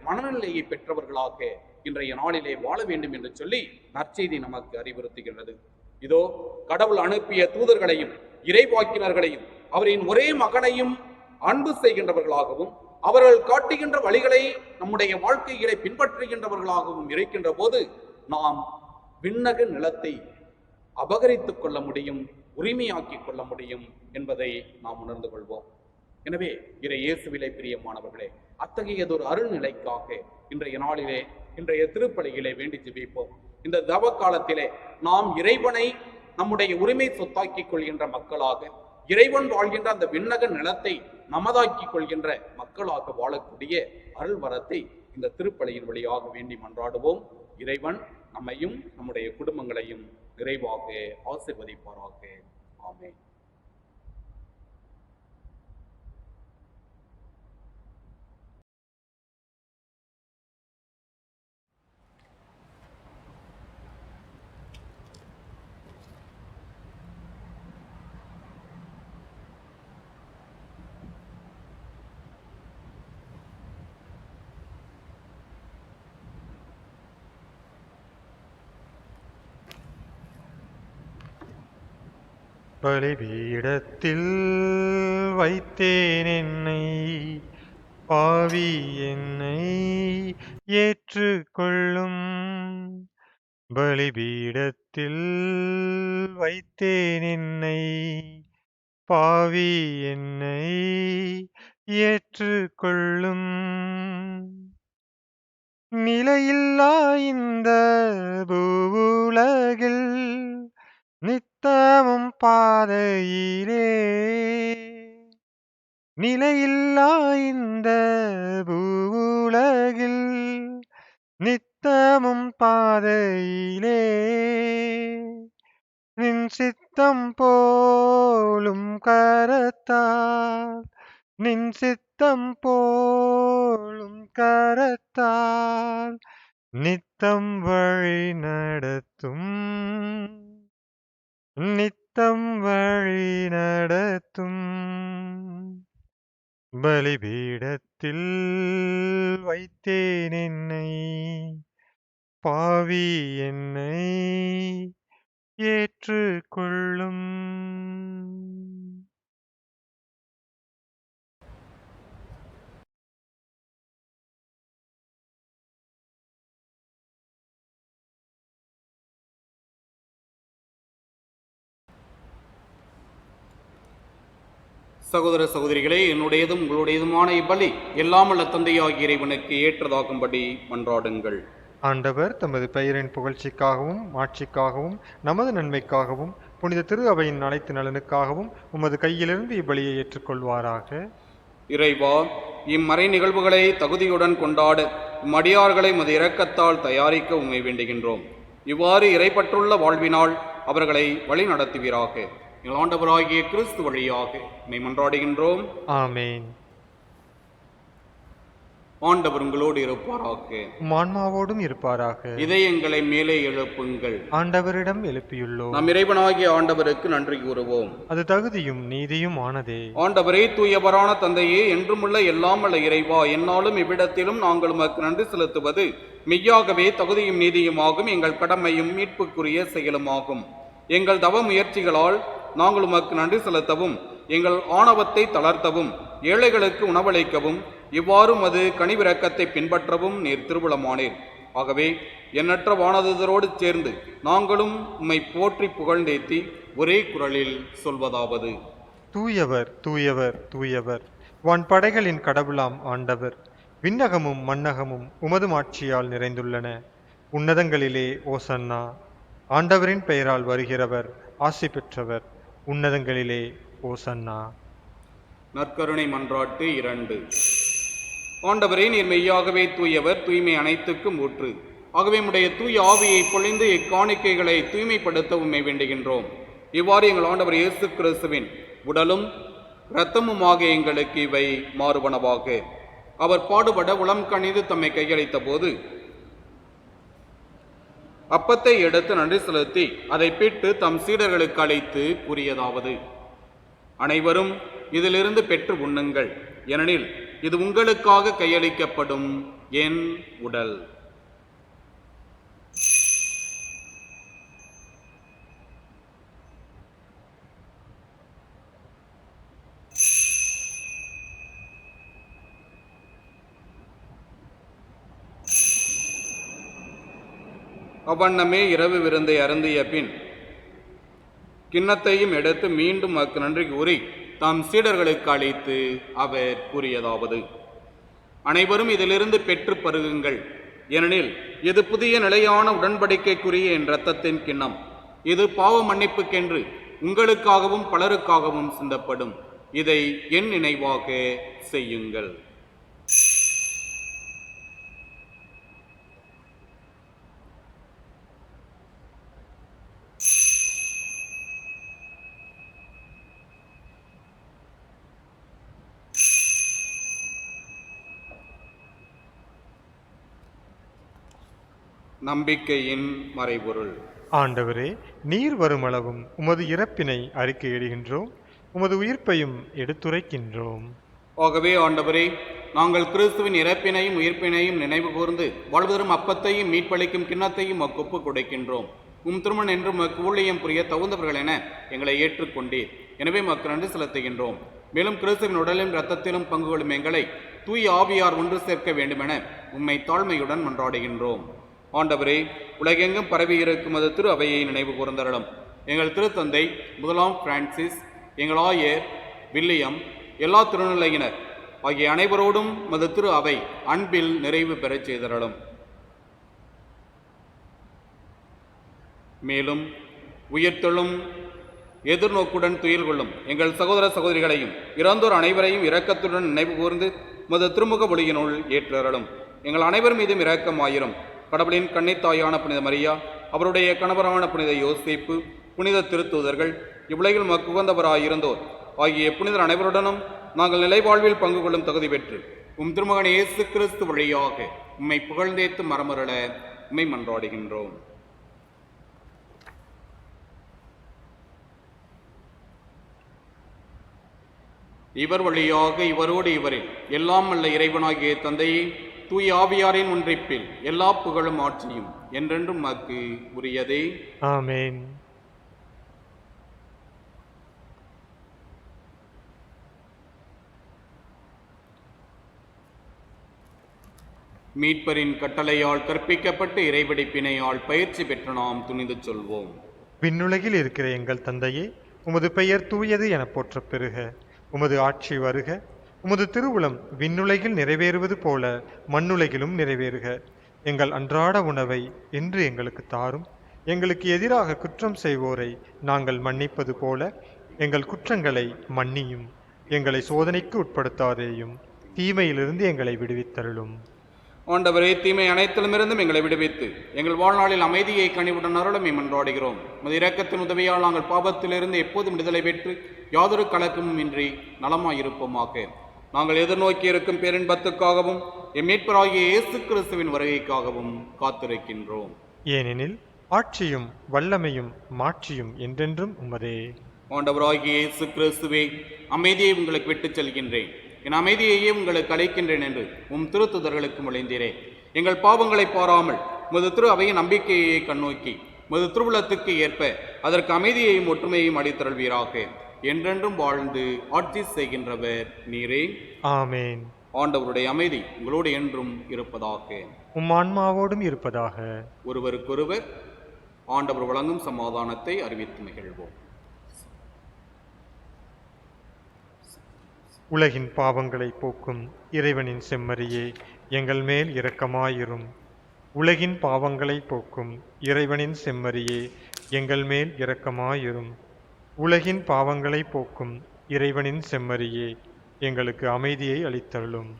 மனநிலையை பெற்றவர்களாக இன்றைய நாளிலே வாழ வேண்டும் என்று சொல்லி நற்செய்தி நமக்கு அறிவுறுத்துகின்றது. இதோ கடவுள் அனுப்பிய தூதர்களையும், இறைவாக்கினர்களையும், அவரின் ஒரே மகனையும் அன்பு செய்கின்றவர்களாகவும், அவர்கள் காட்டுகின்ற வழிகளை நம்முடைய வாழ்க்கைகளை பின்பற்றுகின்றவர்களாகவும் இருக்கின்ற போது நாம் விண்ணக நிலத்தை அபகரித்துக் கொள்ள முடியும், உரிமையாக்கிக் கொள்ள முடியும் என்பதை நாம் உணர்ந்து கொள்வோம். எனவே இயேசுவிலே பிரியமானவர்களே, அத்தகையதொரு அருள்நிலைக்காக இன்றைய நாளிலே, இன்றைய திருப்பலியிலே வேண்டி ஜெபிப்போம். இந்த தவ காலத்திலே நாம் இறைவனை நம்முடைய உரிமை சொத்தாக்கிக் கொள்கின்ற மக்களாக, இறைவன் வாழ்கின்ற அந்த விண்ணக நிலத்தை நமதாக்கிக் கொள்கின்ற மக்களாக வாழக்கூடிய அருள் வரத்தை இந்த திருப்பலியின் வழியாக வேண்டி மன்றாடுவோம். இறைவன் நம்மையும் நம்முடைய குடும்பங்களையும் நிறைவாக ஆசீர்வதிப்பாராக. ஆமென். பலிபீடத்தில் வைத்தேன் என்னை, பாவி என்னை ஏற்றுக்கொள்ளும். பலிபீடத்தில் வைத்தேன் என்னை, பாவி என்னை ஏற்றுக்கொள்ளும். நிலையில்லா இந்த பூவுலகில் நித்தமும் பாதையிலே, நிலையில்லா இந்த பூவுலகில் நித்தமும் பாதையிலே, நின் சித்தம் போலும் கரத்தால், நின் சித்தம் போலும் கரத்தால் நித்தம் வழி நடத்தும், நித்தம் வழி நடத்தும். பலிபீடத்தில் வைத்தேன் என்னை, பாவி என்னை ஏற்றுக்கொள்ளும். சகோதர சகோதரிகளே, என்னுடையதும் உங்களுடையதுமான இப்பலி எல்லாமல்ல தந்தையாகிய இறைவனுக்கு ஏற்றதாகும்படி மன்றாடுங்கள். ஆண்டவர் தமது பெயரின் புகழ்ச்சிக்காகவும் மாட்சிக்காகவும் நமது நன்மைக்காகவும் புனித திரு அவையின் அனைத்து நலனுக்காகவும் உமது கையிலிருந்து இப்பலியை ஏற்றுக்கொள்வாராக. இறைவா, இம்மறை நிகழ்வுகளை தகுதியுடன் கொண்டாட மடியார்களை உமது இரக்கத்தால் தயாரிக்க உம்மை வேண்டுகின்றோம். இவ்வாறு இறைப்பற்றுள்ள வாழ்வினால் அவர்களை வழி நடத்துவீராக. எங்கள் ஆண்டவராகிய கிறிஸ்து வழியாக உம்மை மன்றாடுகின்றோம். ஆமேன். ஆண்டவர் உங்களோடு இருப்பாராக. ஆன்மாவோடும் இருப்பாராக. இதயங்களை மேலே எழுப்புங்கள். ஆண்டவரிடம் எழுப்பியுள்ளோம். நம் இறைவனாகிய ஆண்டவருக்கு நன்றி கூறுவோம். அது தகுதியும் நீதியும் ஆனதே. ஆண்டவரே, தூயவரான தந்தையே, என்றுமுள்ள எல்லாமல்ல இறைவா, என்னாலும் இவ்விடத்திலும் நாங்கள் உமக்கு நன்றி செலுத்துவது மெய்யாகவே தகுதியும் நீதியுமாகும், எங்கள் கடமையும் மீட்புக்குரிய செயலுமாகும். எங்கள் தவ முயற்சிகளால் நாங்கள் உமக்கு நன்றி செலுத்தவும், எங்கள் ஆணவத்தை தளர்த்தவும், ஏழைகளுக்கு உணவளிக்கவும், இவ்வாறு அது கனிவிரக்கத்தை பின்பற்றவும் நீர் திருவுளமானீர். ஆகவே எண்ணற்ற வானதூதரோடு சேர்ந்து நாங்களும் உம்மை போற்றி புகழ்ந்தேத்தி ஒரே குரலில் சொல்வதாவது: தூயவர் தூயவர் தூயவர், வான்படைகளின் கடவுளாம் ஆண்டவர். விண்ணகமும் மண்ணகமும் உமது மாட்சியால் நிறைந்துள்ளன. உன்னதங்களிலே ஓசன்னா. ஆண்டவரின் பெயரால் வருகிறவர் ஆசி பெற்றவர். உன்னதங்களிலே ஓசன்னா. நற்கருணை மன்றாட்டு 2. ஆண்டவரே, நீர் மெய்யாகவே தூயவர், தூய்மை அனைத்துக்கும் ஊற்று. ஆகவே உம்முடைய தூய ஆவியை பொழிந்து இக்காணிக்கைகளை தூய்மைப்படுத்த உம்மை வேண்டுகின்றோம். இவ்வாறு எங்கள் ஆண்டவர் இயேசு கிறிஸ்துவின் உடலும் இரத்தமுமாக எங்களுக்கு இவை மாறுவனவாக. அவர் பாடுபட உளம் கணிந்து தம்மை கையளித்த போது அப்பத்தை எடுத்து நன்றி செலுத்தி அதை பிட்டு தம் சீடர்களுக்கு அளித்து கூறியதாவது: அனைவரும் இதிலிருந்து பெற்று உண்ணுங்கள், ஏனெனில் இது உங்களுக்காக கையளிக்கப்படும் என் உடல். அவ்வண்ணமே இரவு விருந்தை அருந்திய பின் கிண்ணத்தையும் எடுத்து மீண்டும் அக்கு நன்றி கூறி தாம் சீடர்களுக்கு அளித்து அவர் கூறியதாவது: அனைவரும் இதிலிருந்து பெற்று பருகுங்கள். ஏனெனில் இது புதிய நிலையான உடன்படிக்கைக்குரிய என் இரத்தத்தின் கிண்ணம். இது பாவ மன்னிப்புக்கென்று உங்களுக்காகவும் பலருக்காகவும் சிந்தப்படும். இதை என் நினைவாக செய்யுங்கள். நம்பிக்கையின் மறைபொருள். ஆண்டவரே, நீர் வருமளவும் உமது இறப்பினை அறிக்கையிடுகின்றோம், உமது உயிர்ப்பையும் எடுத்துரைக்கின்றோம். ஆகவே ஆண்டவரே, நாங்கள் கிறிஸ்துவின் இறப்பினையும் உயிர்ப்பினையும் நினைவு கூர்ந்து வாழ்வதரும் அப்பத்தையும் மீட்பளிக்கும் கிண்ணத்தையும் ஒப்புக் கொடுக்கின்றோம். திருமணம் என்று மக்கு ஊழியம் புரிய தகுந்தவர்கள் என எங்களை ஏற்றுக்கொண்டீர். எனவே மக்கு நன்றி செலுத்துகின்றோம். மேலும் கிறிஸ்துவின் உடலிலும் இரத்தத்திலும் பங்கு கொள்ளும் எங்களை தூய் ஆவியார் ஒன்று சேர்க்க வேண்டுமென உம்மை தாழ்மையுடன் மன்றாடுகின்றோம். ஆண்டவரே, உலகெங்கும் பரவி இருக்கும் அது திரு அவையை நினைவு கூர்ந்தருளும். எங்கள் திருத்தந்தை முதலாம் பிரான்சிஸ், எங்கள் ஆயர் வில்லியம், எல்லா திருநிலையினர் ஆகிய அனைவரோடும் மது திரு அவை அன்பில் நிறைவு பெறச் செய்தருளும். மேலும் உயிர்த்தெழும் எதிர்நோக்குடன் துயில் கொள்ளும் எங்கள் சகோதர சகோதரிகளையும் இறந்தோர் அனைவரையும் இரக்கத்துடன் நினைவு கூர்ந்து மது திருமுக ஒளியினுள் ஏற்றருளும். எங்கள் அனைவர் மீதும் இரக்கமாயிரும். கடவுளின் கன்னித்தாயான புனித மரியா, அவருடைய கணவரான புனித யோசேப்பு, புனித திருத்தூதர்கள், இவ்வுலகில் மக்குவந்தவராயிருந்தோர் ஆகிய புனிதர் அனைவருடனும் நாங்கள் நிலைவாழ்வில் பங்கு கொள்ளும் தகுதி பெற்று திருமகன் இயேசு கிறிஸ்து வழியாக உம்மை புகழ்ந்தேத்து மரமருள உம்மை மன்றாடுகின்றோம். இவர் வழியாக இவரோடு இவரில் எல்லாம் அல்ல இறைவனாகிய தந்தையே, தூய் ஆவியாரின் ஒன்றிப்பில் எல்லா புகழும் ஆட்சியும் என்றென்றும் மக்கு உரியதே. ஆமென். மீட்பரின் கட்டளையால் கற்பிக்கப்பட்டு இறைவடிப்பினையால் பயிற்சி பெற்று நாம் துணிந்து சொல்வோம்: விண்ணுலகில் இருக்கிற எங்கள் தந்தையே, உமது பெயர் தூயது என போற்றப் பெறுக. உமது ஆட்சி வருக. உமது திருவுளம் விண்ணுலகில் நிறைவேறுவது போல மண்ணுலகிலும் நிறைவேறுக. எங்கள் அன்றாட உணவை இன்று எங்களுக்கு தாரும். எங்களுக்கு எதிராக குற்றம் செய்வோரை நாங்கள் மன்னிப்பது போல எங்கள் குற்றங்களை மன்னியும். எங்களை சோதனைக்கு உட்படுத்தாதேயும், தீமையிலிருந்து எங்களை விடுவித்தருளும். ஆண்டவரே, தீமை அனைத்திலுமிருந்தும் எங்களை விடுவித்து எங்கள் வாழ்நாளில் அமைதியை கனிவுடன் அருளும் மன்றாடுகிறோம். உமது இரக்கத்தின் உதவியால் நாங்கள் பாவத்திலிருந்து எப்போதும் விடுதலை பெற்று யாதொரு கலக்கமும் இன்றி நலமாயிருப்போமாக. நாங்கள் எதிர்நோக்கி இருக்கும் பேரின்பத்துக்காகவும் எம் மீட்பராகிய இயேசு கிறிஸ்துவின் வருகைக்காகவும் காத்திருக்கின்றோம். ஏனெனில் ஆட்சியும் வல்லமையும் மாட்சியும் என்றென்றும் உமதே. ஆண்டவராகிய இயேசு கிறிஸ்துவே, அமைதியை உங்களுக்கு விட்டுச் செல்கின்றேன், என் அமைதியையே உங்களுக்கு அளிக்கின்றேன் என்று திருத்துதர்களுக்கு மொழிந்தீரே. எங்கள் பாவங்களை பாராமல் உமது திரு அவையின் நம்பிக்கையை கண்ணோக்கி உமது திருவுளத்துக்கு ஏற்ப அதற்கு அமைதியையும் ஒற்றுமையையும் அளித்தருள்வீராக. என்றென்றும் வாழ்ந்து ஆட்சி செய்கின்றவர் நீரே. ஆமேன். ஆண்டவருடைய அமைதி உங்களோடு என்றும் இருப்பதாக. உம் ஆன்மாவோடும் இருப்பதாக. ஒருவருக்கொருவர் ஆண்டவர் வழங்கும் சமாதானத்தை அறிவித்து மகிழ்வோம். உலகின் பாவங்களை போக்கும் இறைவனின் செம்மறியே, எங்கள் மேல் இரக்கமாயிரும். உலகின் பாவங்களை போக்கும் இறைவனின் செம்மறியே, எங்கள் மேல் இரக்கமாயிரும். உலகின் பாவங்களை போக்கும் இறைவனின் செம்மறியே, எங்களுக்கு அமைதியை அளித்தருளும்.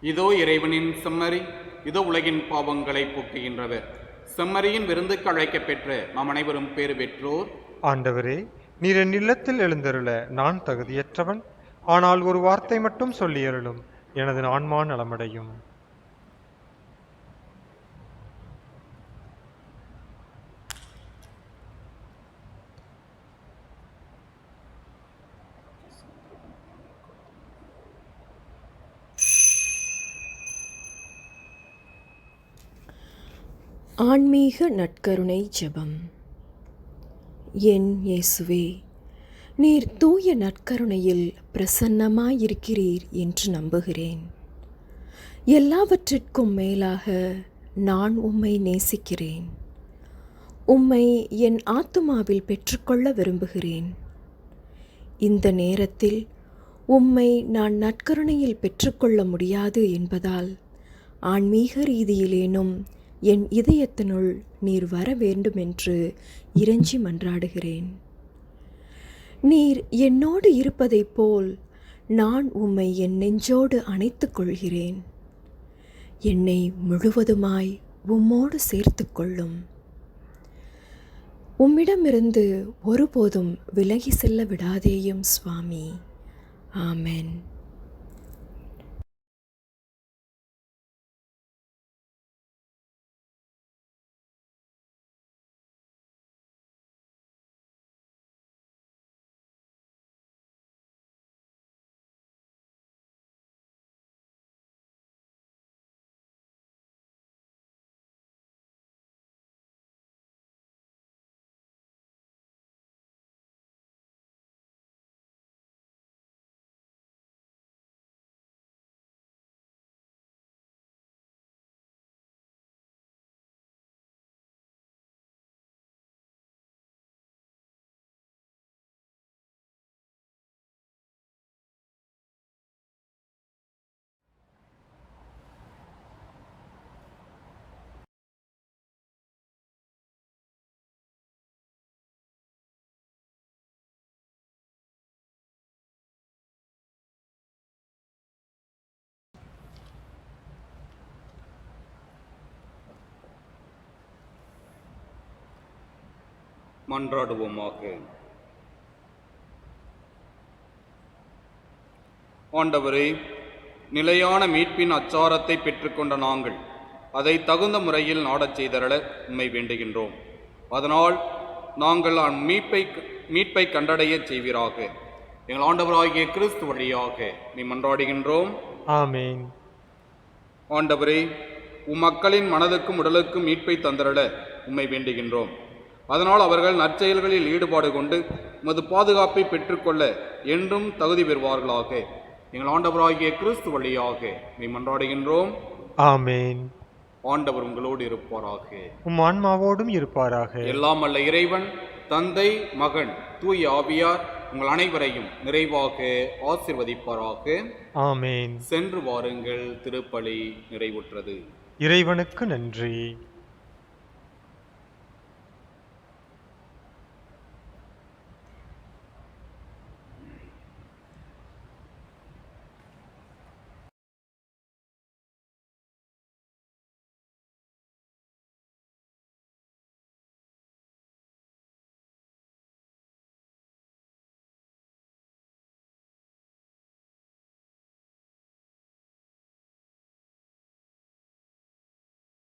இதோ இறைவனின் செம்மறி, இதோ உலகின் பாவங்களை போக்குகின்றவர். செம்மறியின் விருந்துக்கு அழைக்க பெற்ற நாம் அனைவரும் பேறு பெற்றோர். ஆண்டவரே, நீர் என் இல்லத்தில் எழுந்தருள நான் தகுதியற்றவன். ஆனால் ஒரு வார்த்தை மட்டும் சொல்லியருளும், எனது ஆன்மா நலமடையும். ஆன்மீக நற்கருணை ஜெபம். என் இயேசுவே, நீர் தூய நற்கருணையில் பிரசன்னமாயிருக்கிறீர் என்று நம்புகிறேன். எல்லாவற்றிற்கும் மேலாக நான் உம்மை நேசிக்கிறேன். உம்மை என் ஆத்துமாவில் பெற்றுக்கொள்ள விரும்புகிறேன். இந்த நேரத்தில் உம்மை நான் நற்கருணையில் பெற்றுக்கொள்ள முடியாது என்பதால் ஆன்மீக ரீதியிலேனும் என் இதயத்தினுள் நீர் வர வேண்டுமென்று இறைஞ்சி மன்றாடுகிறேன். நீர் என்னோடு இருப்பதைப் போல் நான் உம்மை என் நெஞ்சோடு அணைத்துக் கொள்கிறேன். என்னை முழுவதுமாய் உம்மோடு சேர்த்து கொள்ளும். உம்மிடமிருந்து ஒருபோதும் விலகி செல்ல விடாதேயும் சுவாமி. ஆமென். மன்றாடுவோமாக. ஆண்டவரே, நிலையான மீட்பின் அச்சாரத்தை பெற்றுக்கொண்ட நாங்கள் அதை தகுந்த முறையில் நாடச் செய்தரள உம்மை வேண்டுகின்றோம். அதனால் நாங்கள் மீட்பை கண்டடையச் செய்வீராக. எங்கள் ஆண்டவராகிய கிறிஸ்து வழியாக நீ மன்றாடுகின்றோம். ஆமென். ஆண்டவரே, மக்களின் மனதுக்கும் உடலுக்கும் மீட்பை தந்தரள உம்மை வேண்டுகின்றோம். அதனால் அவர்கள் நற்செயல்களில் ஈடுபாடு கொண்டு உமது பாதுகாப்பை பெற்றுக்கொள்ள என்றும் தகுதி பெறுவார்களாக. எங்கள் ஆண்டவராகிய கிறிஸ்து வழியாக நீ மன்றாடுகின்றோம். ஆமென். ஆண்டவர் உங்களோடு இருப்பாராக. உம் ஆன்மாவோடும் இருப்பாராக. எல்லாம் அல்ல இறைவன், தந்தை, மகன், தூய ஆவியார் உங்கள் அனைவரையும் நிறைவாக ஆசீர்வதிப்பாராக. ஆமென். சென்று வாருங்கள், திருப்பலி நிறைவுற்றது. இறைவனுக்கு நன்றி.